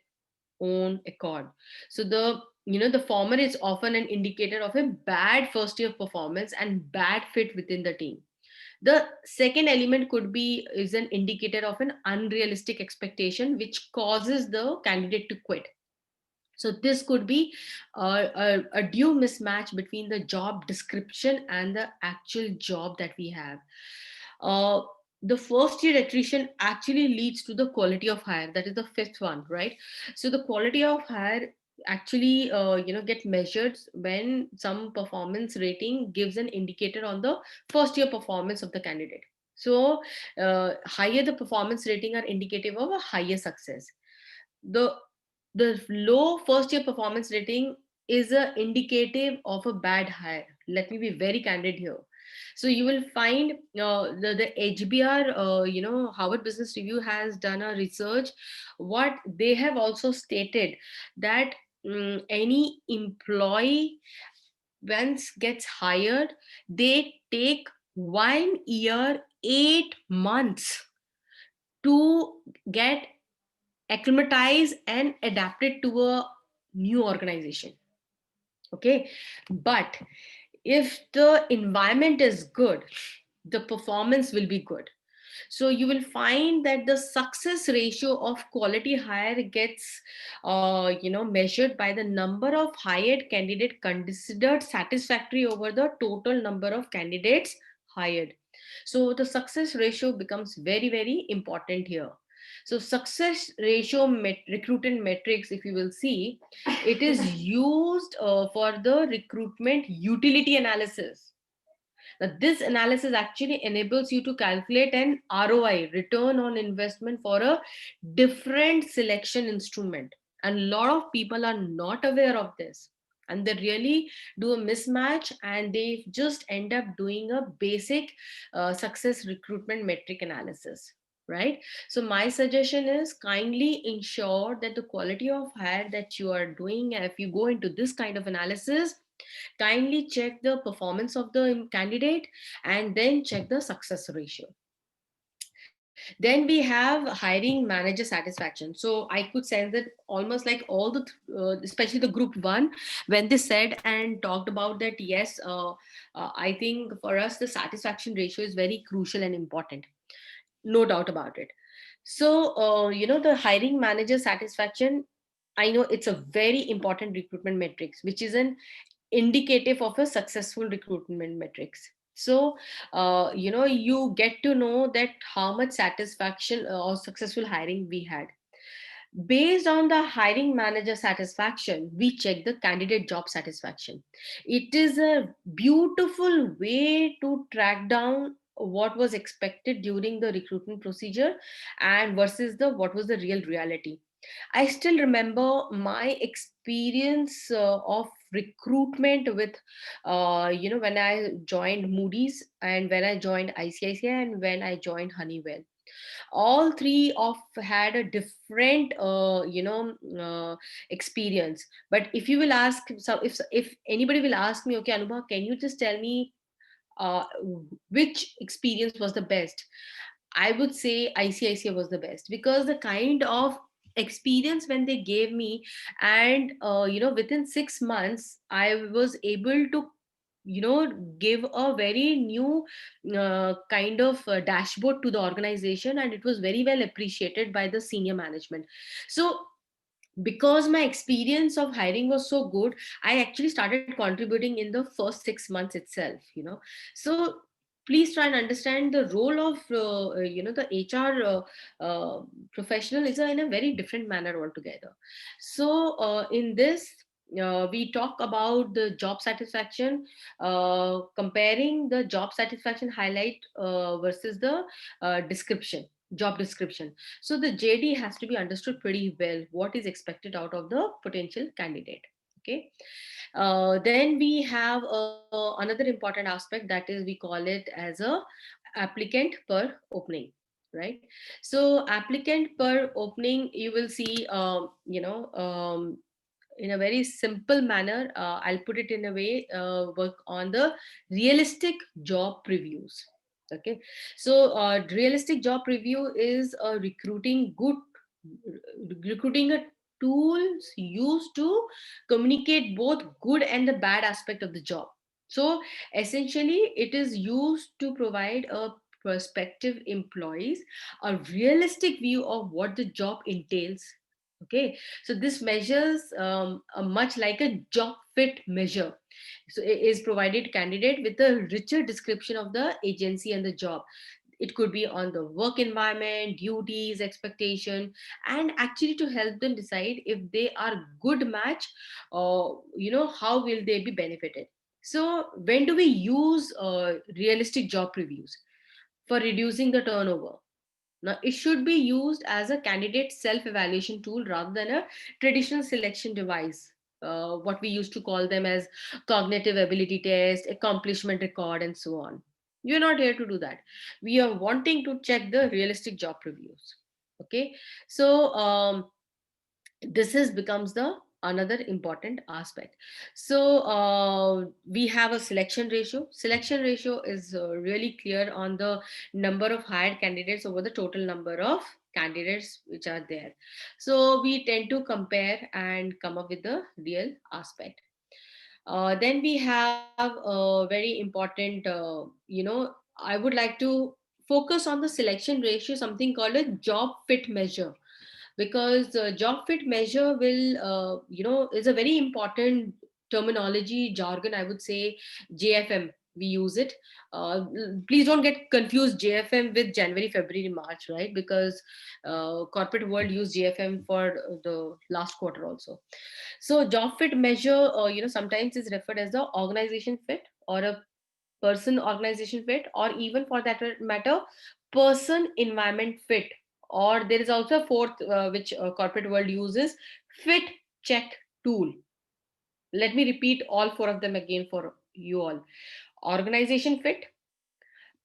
own accord. So the former is often an indicator of a bad first year performance and bad fit within the team. The second element could be is an indicator of an unrealistic expectation which causes the candidate to quit. So this could be a due mismatch between the job description and the actual job that we have. uh, the first year attrition actually leads to the quality of hire, that is the fifth one, right? So the quality of hire actually get measured when some performance rating gives an indicator on the first year performance of the candidate. So higher the performance rating are indicative of a higher success. The low first year performance rating is a indicative of a bad hire. Let me be very candid here. So you will find the HBR, Harvard Business Review has done a research. What they have also stated that any employee once gets hired, they take 1 year, 8 months to get acclimatized and adapted to a new organization. Okay, but if the environment is good, the performance will be good. So you will find that the success ratio of quality hire gets measured by the number of hired candidate considered satisfactory over the total number of candidates hired. So the success ratio becomes very, very important here. So success ratio recruitment metrics, if you will see, it is used for the recruitment utility analysis. Now, this analysis actually enables you to calculate an ROI, return on investment, for a different selection instrument. And a lot of people are not aware of this. And they really do a mismatch, and they just end up doing a basic success recruitment metric analysis. Right. So my suggestion is kindly ensure that the quality of hire that you are doing, if you go into this kind of analysis, kindly check the performance of the candidate and then check the success ratio. Then we have hiring manager satisfaction. So I could sense that almost like all the especially the group one, when they said and talked about that, yes, I think for us the satisfaction ratio is very crucial and important, no doubt about it. So the hiring manager satisfaction, I know it's a very important recruitment metrics, which is an indicative of a successful recruitment metrics. So you get to know that how much satisfaction or successful hiring we had. Based on the hiring manager satisfaction, we check the candidate job satisfaction. It is a beautiful way to track down what was expected during the recruitment procedure and versus the what was the real reality. I still remember my experience of recruitment with, when I joined Moody's and when I joined ICICI and when I joined Honeywell. All three of had a different, experience. But if you will ask, so if anybody will ask me, okay, Anubha, can you just tell me uh, which experience was the best? I would say ICICI was the best, because the kind of experience when they gave me, and within 6 months I was able to give a very new kind of dashboard to the organization, and it was very well appreciated by the senior management. So because my experience of hiring was so good, I actually started contributing in the first 6 months itself. So please try and understand the role of the HR professional is in a very different manner altogether. So in this we talk about the job satisfaction, comparing the job satisfaction highlight versus the job description. So the JD has to be understood pretty well, what is expected out of the potential candidate. Okay. Then we have another important aspect, that is we call it as a applicant per opening. Right. So applicant per opening, you will see, in a very simple manner, I'll put it in a way, work on the realistic job previews. Okay. So realistic job preview is a recruiting a tools used to communicate both good and the bad aspect of the job. So essentially it is used to provide a prospective employees a realistic view of what the job entails. Okay. So this measures a much like a job fit measure. So it is provided candidate with a richer description of the agency and the job. It could be on the work environment, duties, expectation, and actually to help them decide if they are good match, or how will they be benefited. So when do we use realistic job previews? for reducing the turnover. Now, it should be used as a candidate self-evaluation tool rather than a traditional selection device, what we used to call them as cognitive ability test, accomplishment record, and so on. We're not here to do that. We are wanting to check the realistic job reviews. Okay, so this is becomes the another important aspect. So we have a selection ratio is really clear on the number of hired candidates over the total number of candidates which are there. So we tend to compare and come up with the real aspect. Then we have a very important I would like to focus on the selection ratio, something called a job fit measure, because job fit measure will is a very important terminology jargon, I would say. JFM, we use it. Please don't get confused JFM with January, February, March, right? Because corporate world use JFM for the last quarter also. So job fit measure sometimes is referred as the organization fit, or a person organization fit, or even for that matter person environment fit. Or there is also a fourth which corporate world uses, fit check tool. Let me repeat all four of them again for you all: organization fit,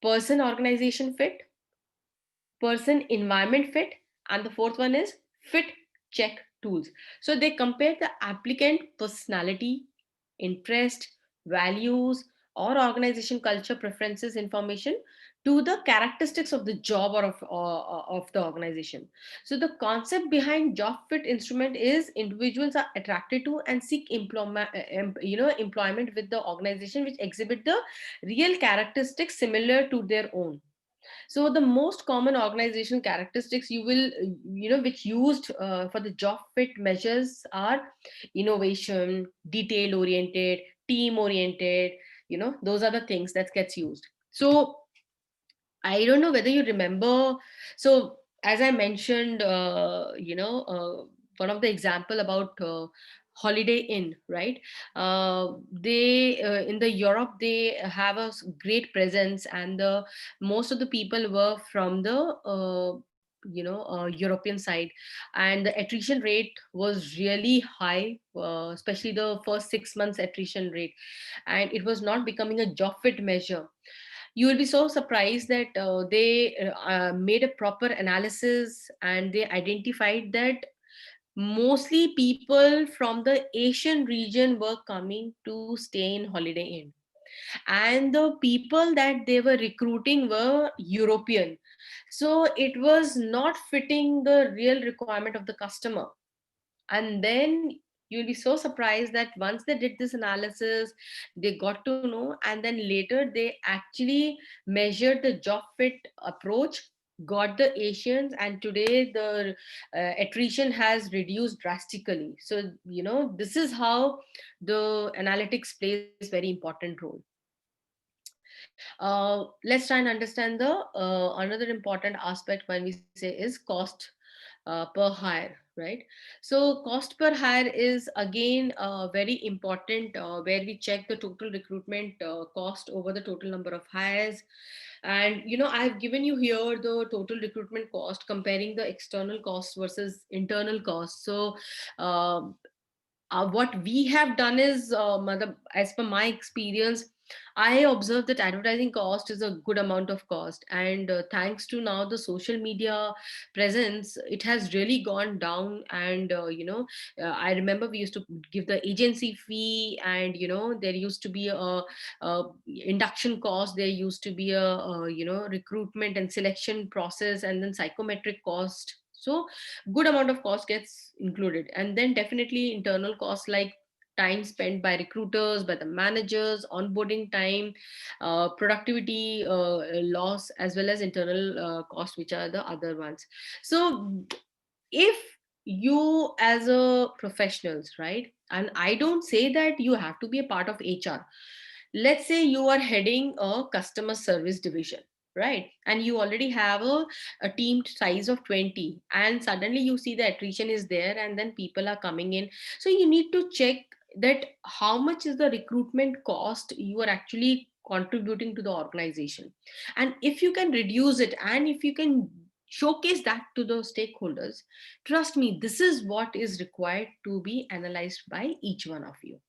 person organization fit, person environment fit, and the fourth one is fit check tools. So they compare the applicant personality, interest, values, or organization culture preferences information to the characteristics of the job or of the organization. So the concept behind job fit instrument is individuals are attracted to and seek employment with the organization which exhibit the real characteristics similar to their own. So the most common organizational characteristics you will which used for the job fit measures are innovation, detail oriented, team oriented. Those are the things that gets used. So I don't know whether you remember. So as I mentioned, one of the example about Holiday Inn, right? They in the Europe they have a great presence, and the most of the people were from the European side, and the attrition rate was really high, especially the first 6 months attrition rate, and it was not becoming a job fit measure. You will be so surprised that they made a proper analysis, and they identified that mostly people from the Asian region were coming to stay in Holiday Inn, and the people that they were recruiting were European. So it was not fitting the real requirement of the customer. And then you'll be so surprised that once they did this analysis, they got to know, and then later they actually measured the job fit approach, got the Asians, and today the attrition has reduced drastically. So this is how the analytics plays very important role. Let's try and understand the another important aspect when we say is cost per hire, right? So cost per hire is again very important, where we check the total recruitment cost over the total number of hires. And I've given you here the total recruitment cost comparing the external cost versus internal cost. So what we have done is, as per my experience, I observed that advertising cost is a good amount of cost, and thanks to now the social media presence, it has really gone down. And I remember we used to give the agency fee, and there used to be a induction cost, there used to be a recruitment and selection process, and then psychometric cost. So good amount of cost gets included, and then definitely internal costs like time spent by recruiters, by the managers, onboarding time, productivity loss, as well as internal costs, which are the other ones. So if you as a professionals, right, and I don't say that you have to be a part of HR. Let's say you are heading a customer service division, right, and you already have a team size of 20, and suddenly you see the attrition is there, and then people are coming in. So you need to check that how much is the recruitment cost you are actually contributing to the organization. And if you can reduce it, and if you can showcase that to the stakeholders, trust me, this is what is required to be analyzed by each one of you.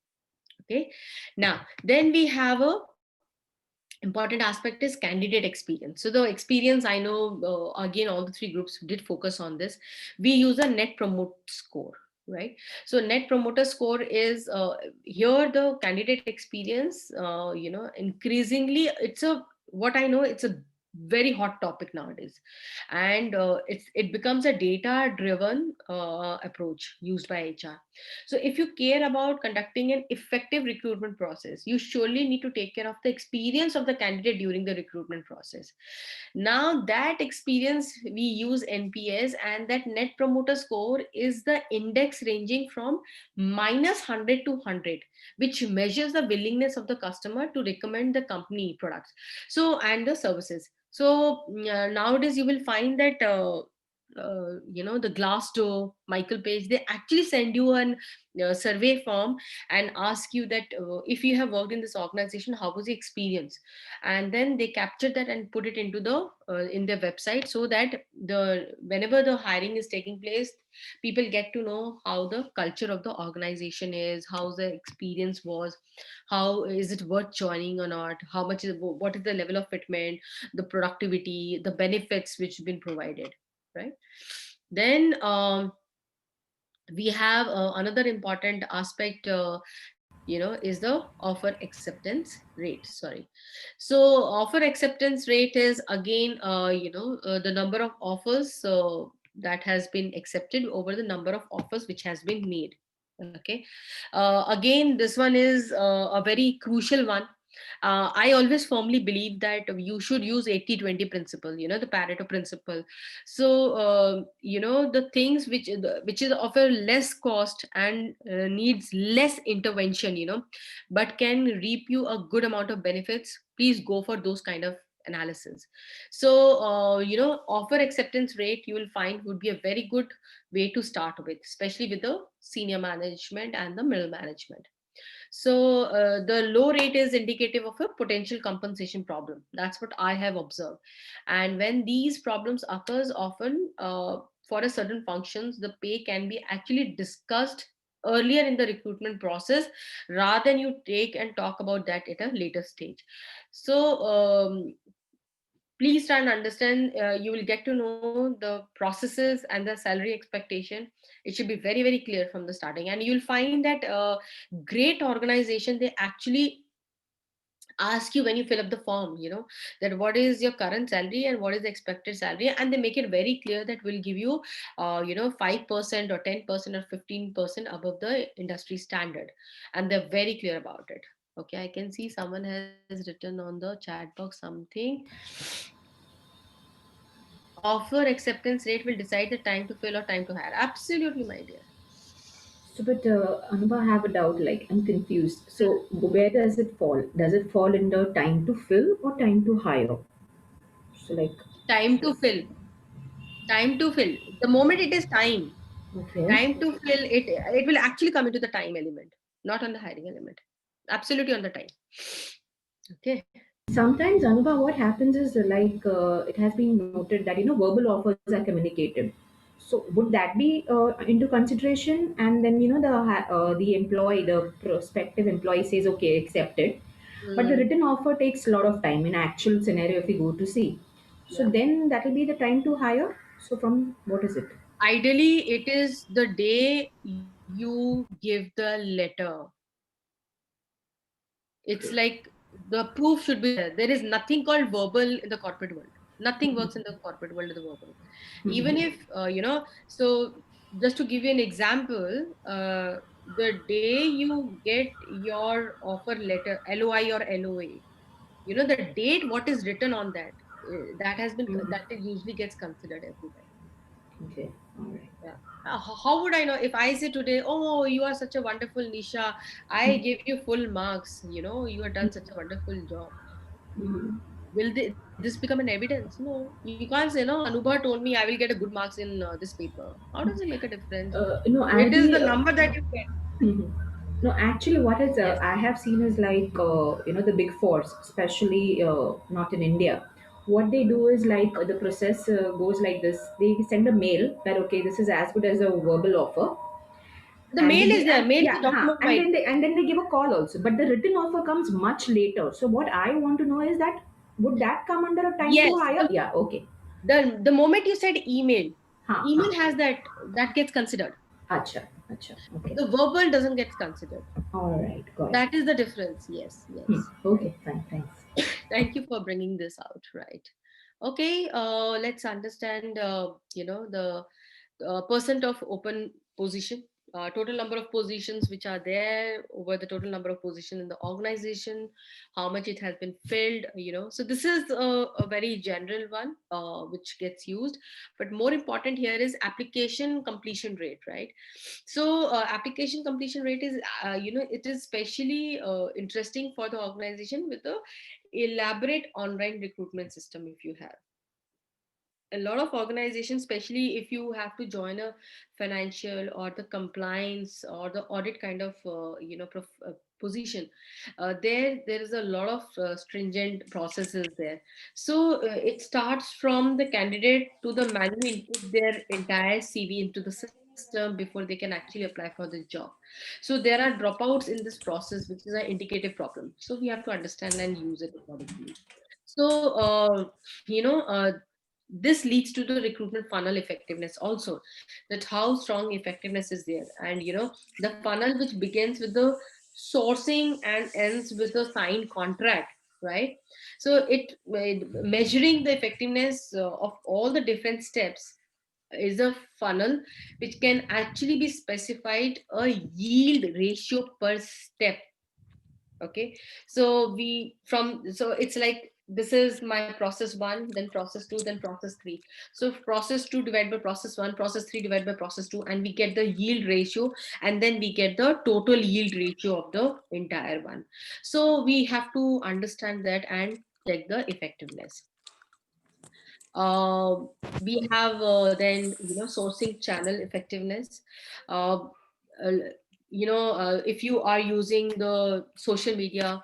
Okay, now then we have a important aspect is candidate experience. So the experience, I know, again, all the three groups did focus on this. We use a net promote score, right? So net promoter score is here the candidate experience, increasingly it's a, what I know, it's a very hot topic nowadays, and it becomes a data driven approach used by HR. So if you care about conducting an effective recruitment process, you surely need to take care of the experience of the candidate during the recruitment process. Now that experience, we use NPS, and that net promoter score is the index ranging from -100 to 100, which measures the willingness of the customer to recommend the company products and the services. So nowadays you will find that the Glassdoor, Michael Page, they actually send you an survey form and ask you that if you have worked in this organization, how was the experience? And then they capture that and put it into the in their website, so that whenever the hiring is taking place, people get to know how the culture of the organization is, how the experience was, how is it worth joining or not, what is the level of fitment, the productivity, the benefits which have been provided, right? Then we have another important aspect, is the offer acceptance rate. Sorry. So offer acceptance rate is again, the number of offers that has been accepted over the number of offers which has been made. Okay. Again, this one is a very crucial one. I always firmly believe that you should use 80-20 principle, the Pareto principle. So, the things which is of a less cost and needs less intervention, but can reap you a good amount of benefits, please go for those kind of analysis. So, offer acceptance rate, you will find would be a very good way to start with, especially with the senior management and the middle management. So the low rate is indicative of a potential compensation problem. That's what I have observed. And when these problems occurs often for a certain functions, the pay can be actually discussed earlier in the recruitment process, rather than you take and talk about that at a later stage. So please try and understand, you will get to know the processes and the salary expectation. It should be very, very clear from the starting. And you'll find that great organization, they actually ask you when you fill up the form, that what is your current salary and what is the expected salary, and they make it very clear that we'll give you 5% or 10% or 15% above the industry standard, and they're very clear about it. Okay, I can see someone has written on the chat box something. Offer acceptance rate will decide the time to fill or time to hire. Absolutely, my dear. So, but Anubha, I have a doubt. Like, I'm confused. So, where does it fall? Does it fall in the time to fill or time to hire? So, like, Time to fill. Time to fill. The moment it is time okay. to fill, it will actually come into the time element, not on the hiring element. Absolutely on the time. Okay. Sometimes, Anubha, what happens is it has been noted that verbal offers are communicated. So would that be into consideration? And then the prospective employee says, okay, accepted. But the written offer takes a lot of time in actual scenario if we go to see. So then that will be the time to hire. So from what is it? Ideally, it is the day you give the letter. It's like the proof should be there. There is nothing called verbal in the corporate world. Nothing works in the corporate world of the verbal. Even if, so just to give you an example, the day you get your offer letter, LOI or LOA, the date, what is written on that, that has been, that usually gets considered everywhere. Okay, all right. Yeah. How would I know if I say today, oh, you are such a wonderful Nisha, I give you full marks, you have done such a wonderful job. Will this become an evidence? No, you can't say, no, Anubha told me I will get a good marks in this paper. How does it make a difference? No, It is Andy, the number that you get. No, actually, what is Yes. I have seen is like the big fours, especially not in India. What they do is like the process goes like this: they send a mail that okay, this is as good as a verbal offer, The and mail is they there. Mail is yeah, a document right. and then they give a call also. But the written offer comes much later. So what I want to know is that would that come under a time to Yes. hire? Yeah, okay. The moment you said email, Ha ha. email has that gets considered. Acha, acha. Okay. The verbal doesn't get considered. All right, got it. That is the difference. Yes, yes. Okay, fine, thanks. Thank you for bringing this out. Right. Okay. Let's understand. The percent of open position, total number of positions which are there over the total number of positions in the organization, how much it has been filled. So this is a very general one which gets used, but more important here is application completion rate, right? So application completion rate is it is especially interesting for the organization with the elaborate online recruitment system. If you have a lot of organizations, especially if you have to join a financial or the compliance or the audit kind of position, there is a lot of stringent processes there. So it starts from the candidate to the manually input their entire CV into the system before they can actually apply for the job. So there are dropouts in this process, which is an indicative problem, so we have to understand and use it accordingly. So you know this leads to the recruitment funnel effectiveness also, that how strong effectiveness is there. And the funnel which begins with the sourcing and ends with a signed contract, right? So measuring the effectiveness of all the different steps is a funnel which can actually be specified a yield ratio per step. Okay, so it's like this is my process 1, then process 2, then process 3. So process 2 divided by process 1, process 3 divided by process 2, and we get the yield ratio, and then we get the total yield ratio of the entire one. So we have to understand that and check the effectiveness. uh, we have then sourcing channel effectiveness. uh, uh, if you are using the social media,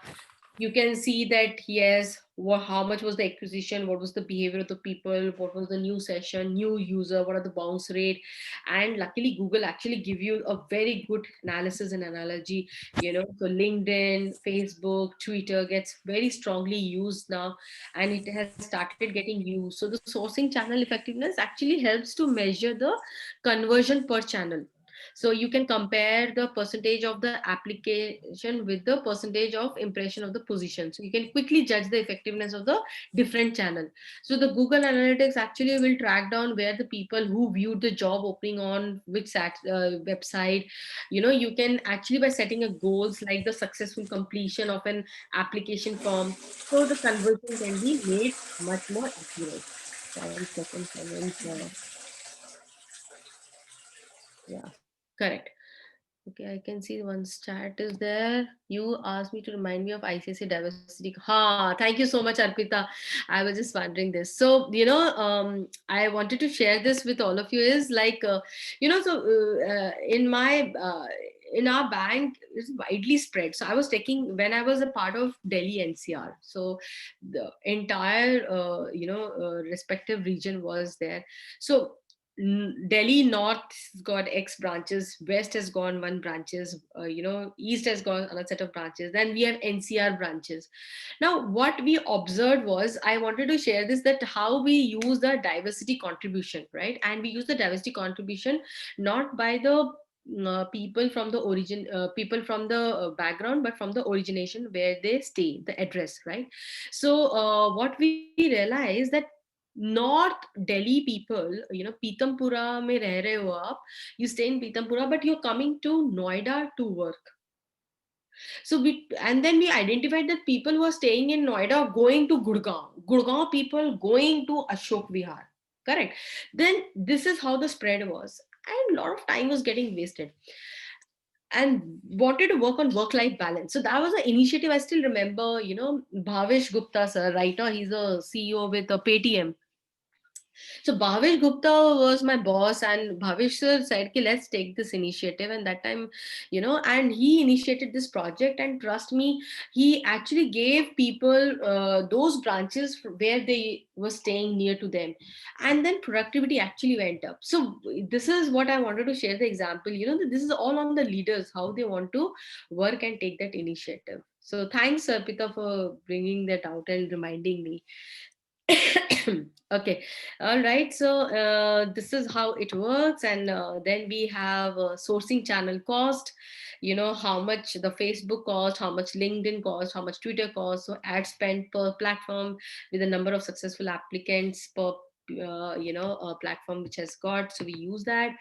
you can see that yes, how much was the acquisition, what was the behavior of the people, what was the new session, new user, what are the bounce rate. And luckily Google actually give you a very good analysis and analogy. So LinkedIn, Facebook, Twitter gets very strongly used now, and it has started getting used. So the sourcing channel effectiveness actually helps to measure the conversion per channel. So you can compare the percentage of the application with the percentage of impression of the position. So you can quickly judge the effectiveness of the different channel. So the Google Analytics actually will track down where the people who viewed the job opening on which website. You can actually, by setting a goals like the successful completion of an application form, so the conversion can be made much more accurate. 7 seconds, yeah, correct. Okay, I can see one chat is there. You asked me to remind me of ICSA diversity. Ha, thank you so much, Arpita. I was just wondering this. So, I wanted to share this with all of you is like, in our bank is widely spread. So I was taking, when I was a part of Delhi NCR. So the entire, respective region was there. So Delhi North has got X branches, West has gone one branches, East has got another set of branches. Then we have NCR branches. Now, what we observed was, I wanted to share this, that how we use the diversity contribution, right? And we use the diversity contribution not by the people from the origin, people from the background, but from the origination where they stay, the address, right? So what we realized that North Delhi people, Pitampura mein reh rahe ho aap, you stay in Pitampura, but you're coming to Noida to work. So and then we identified that people who are staying in Noida are going to Gurgaon people going to Ashok Vihar, correct? Then this is how the spread was, and a lot of time was getting wasted. And wanted to work on work-life balance. So that was an initiative. I still remember, Bhavesh Gupta sir, right now he's a CEO with Paytm. So Bhavesh Gupta was my boss, and Bhavesh sir said, "Okay, let's take this initiative." And that time, and he initiated this project. And trust me, he actually gave people those branches where they were staying near to them, and then productivity actually went up. So this is what I wanted to share the example. That this is all on the leaders, how they want to work and take that initiative. So thanks, Arpita, for bringing that out and reminding me. Okay, all right, so this is how it works. And then we have sourcing channel cost, how much the Facebook cost, how much LinkedIn cost, how much Twitter cost. So ad spend per platform with the number of successful applicants per platform which has got. So we use that.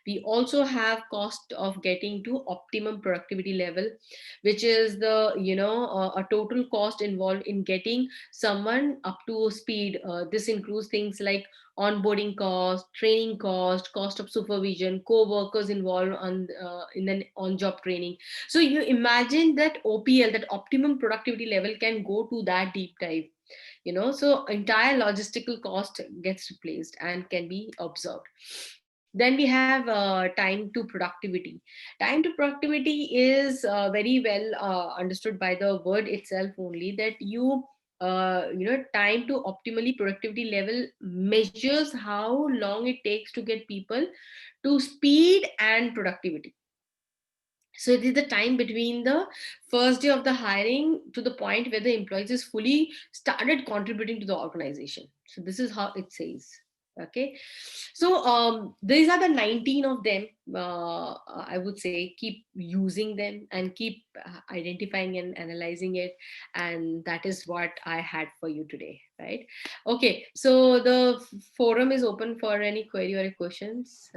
We also have cost of getting to optimum productivity level, which is the a total cost involved in getting someone up to speed. This includes things like onboarding cost, training cost of supervision, co-workers involved in an on-job training. So you imagine that OPL, that optimum productivity level, can go to that deep dive. So entire logistical cost gets replaced and can be observed. Then we have time to productivity. Time to productivity is very well understood by the word itself only, that time to optimally productivity level measures how long it takes to get people to speed and productivity. So it is the time between the first day of the hiring to the point where the employees is fully started contributing to the organization. So this is how it says. Okay, so these are the 19 of them. I would say keep using them and keep identifying and analyzing it. And that is what I had for you today, right? Okay, so the forum is open for any query or questions.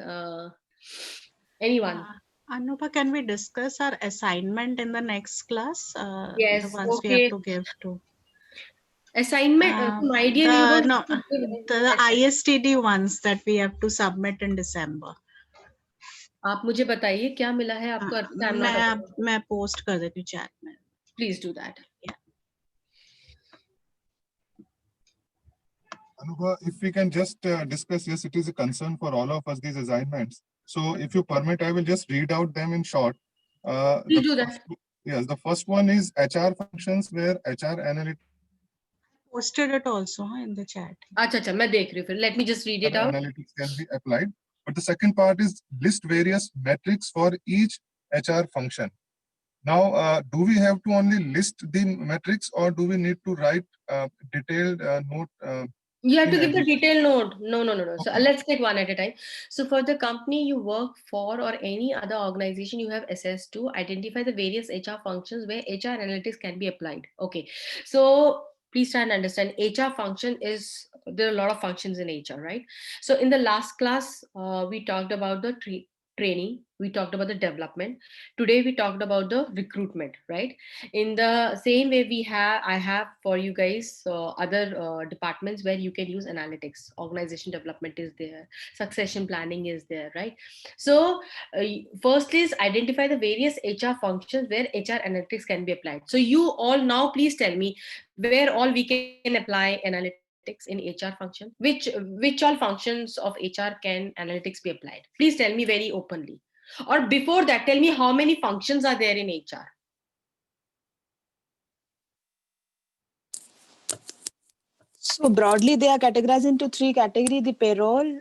Anyone? Anupa, can we discuss our assignment in the next class? Yes, The ones we okay. have to give to. Assignment, my dear, you don't No, have to give the ISTD ones that we have to submit in December. आप मुझे बताइए क्या मिला है आपको? I'm not aware. मैं post कर देती हूँ chat में. Please do that. Yeah. Anubha, if we can just discuss, yes, it is a concern for all of us, these assignments. So if you permit, I will just read out them in short. Please do that. Yes, the first one is HR functions, where HR analytics. Posted it also in the chat. अच्छा, मैं देख रही हूँ. Let me just read it out. Analytics can be applied. But the second part is list various metrics for each HR function. Now, do we have to only list the metrics, or do we need to write detailed note? You have to give the detailed note. No. So let's take one at a time. So for the company you work for or any other organization you have access to, identify the various HR functions where HR analytics can be applied. Okay. So please try and understand, HR function is, there are a lot of functions in HR, right? So in the last class, we talked about the training, we talked about the development. Today we talked about the recruitment, right? In the same way, I have for you guys other departments where you can use analytics. Organization development is there, succession planning is there, right? So first is identify the various HR functions where HR analytics can be applied. So you all now please tell me where all we can apply analytics in HR function. Which all functions of HR can analytics be applied? Please tell me very openly. Or before that, tell me how many functions are there in HR? So broadly, they are categorized into three categories: the payroll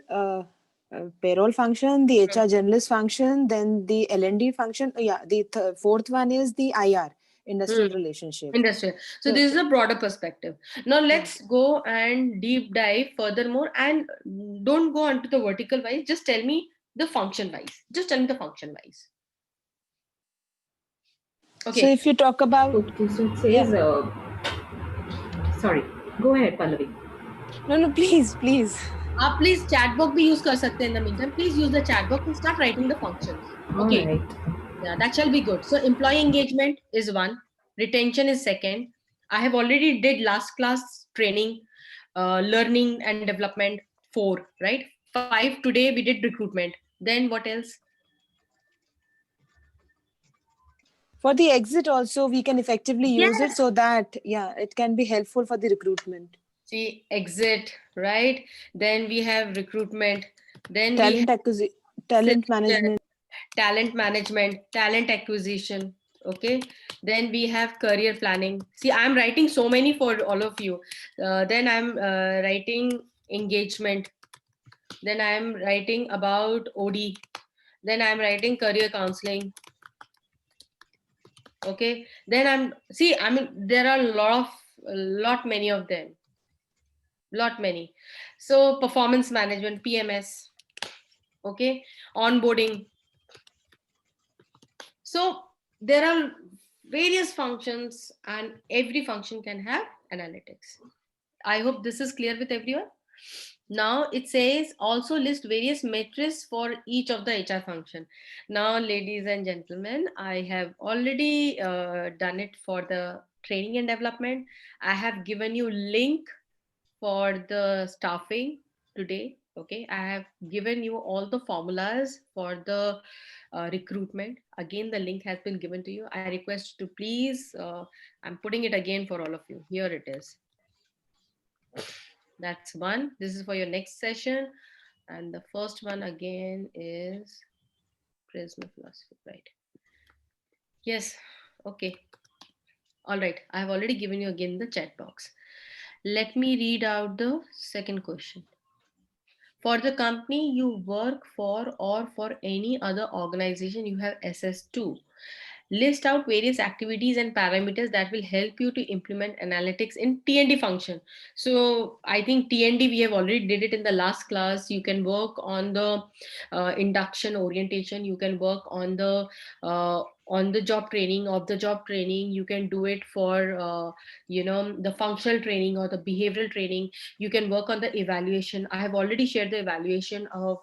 function, the HR generalist function, then the L&D function. The fourth one is the IR, industrial relationship. Industrial. So this is a broader perspective. Now let's go and deep dive furthermore, and don't go onto the vertical wise. Just tell me the function wise. Just tell me the function wise. Okay. So if you talk about, Okay, so it says, sorry, go ahead, Pallavi. No, please. आप please chat box भी use कर सकते हैं in the meantime. Please use the chat box and start writing the functions. Okay. All right. Yeah, that shall be good. So employee engagement is one, retention is second. I have already did last class training, learning and development 4, right? 5 today we did recruitment. Then what else? For the exit also, we can effectively use it so that, it can be helpful for the recruitment. See, exit, right? Then we have recruitment. Then we Talent have talent selection, management. talent management, talent acquisition. Okay. Then we have career planning. See, I'm writing so many for all of you. Then I'm writing engagement. Then I'm writing about OD. Then I'm writing career counseling. Okay. Then I mean, there are a lot many of them. Lot many. So performance management, PMS. Okay. Onboarding. So there are various functions and every function can have analytics. I hope this is clear with everyone. Now it says also list various metrics for each of the HR function. Now, ladies and gentlemen, I have already done it for the training and development. I have given you link for the staffing today. Okay, I have given you all the formulas for the recruitment. Again, the link has been given to you. I request to please, I'm putting it again for all of you. Here it is. That's one. This is for your next session. And the first one again is Prisma Philosophy, right? Yes. Okay. All right. I have already given you again the chat box. Let me read out the second question. For the company you work for or for any other organization you have access to, list out various activities and parameters that will help you to implement analytics in TND function. So I think TND, we have already did it in the last class. You can work on the induction orientation. You can work on the job training, of the job training. You can do it for, the functional training or the behavioral training. You can work on the evaluation. I have already shared the evaluation of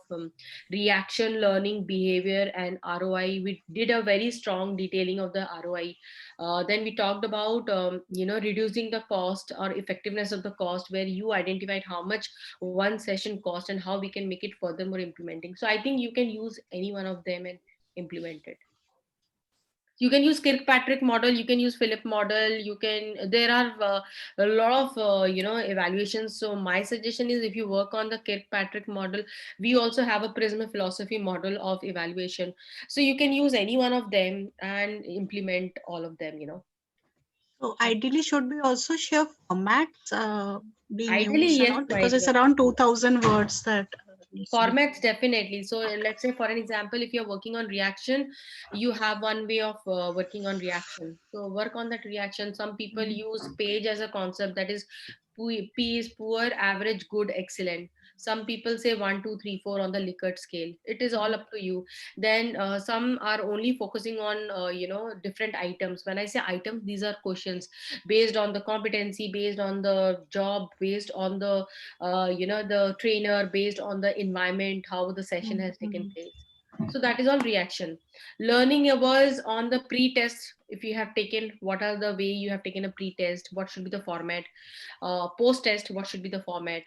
reaction, learning, behavior, and ROI. We did a very strong detailing of the ROI. Then we talked about, reducing the cost or effectiveness of the cost, where you identified how much one session cost and how we can make it furthermore implementing. So I think you can use any one of them and implement it. You can use Kirkpatrick model, you can use Philip model, there are a lot of evaluations. So my suggestion is, if you work on the Kirkpatrick model, we also have a Prisma Philosophy model of evaluation. So you can use any one of them and implement all of them. So ideally, should we also share formats being Ideally, used and yes, all, my because it's dear. around 2,000 words that Formats, definitely. So let's say, for an example, if you're working on reaction, you have one way of working on reaction. So work on that reaction. Some people use page as a concept, that is P is poor, average, good, excellent. Some people say 1, 2, 3, 4 on the Likert scale. It is all up to you. Then some are only focusing on different items. When I say items, these are questions based on the competency, based on the job, based on the the trainer, based on the environment, how the session has taken place. So that is all reaction. Learning was on the pre-test. If you have taken, what are the way you have taken a pre-test, what should be the format, post-test, what should be the format.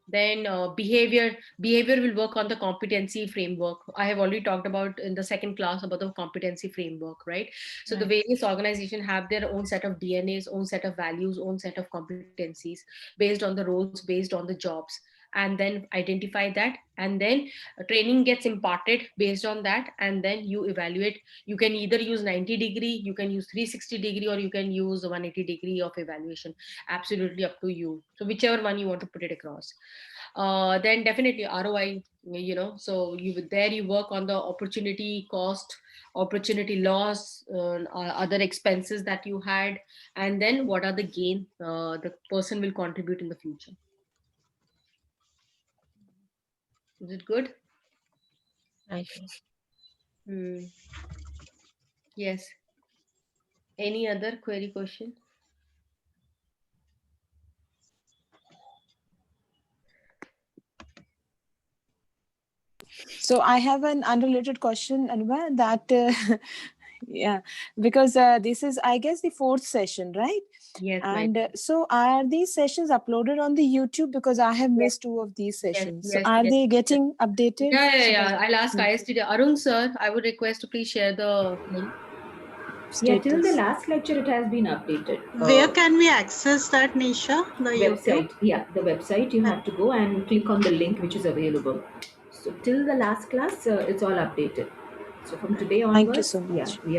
Then behavior will work on the competency framework. I have already talked about in the second class about the competency framework, right? So the various organizations have their own set of DNAs, own set of values, own set of competencies based on the roles, based on the jobs, and then identify that, and then training gets imparted based on that, and then you evaluate. You can either use 90-degree, you can use 360-degree, or you can use 180-degree of evaluation. Absolutely up to you. So whichever one you want to put it across. Then definitely ROI, so you work on the opportunity cost, opportunity loss, other expenses that you had, and then what are the gain the person will contribute in the future. Is it good? Yes. Any other query, question? So I have an unrelated question, Anubha, that yeah, because this is, I guess, the fourth session, right? Yes. And so are these sessions uploaded on the YouTube? Because I have missed 2 of these sessions. So are they getting updated? Yeah. I'll ask ISTD. Arun sir, I would request to please share the link. Yeah, till the status. last lecture it has been updated. Where can we access that, Nisha? The Website? YouTube? Yeah, the website. You have to go and click on the link which is available. So till the last class, it's all updated. So from today Thank you onwards, so much. yeah, we are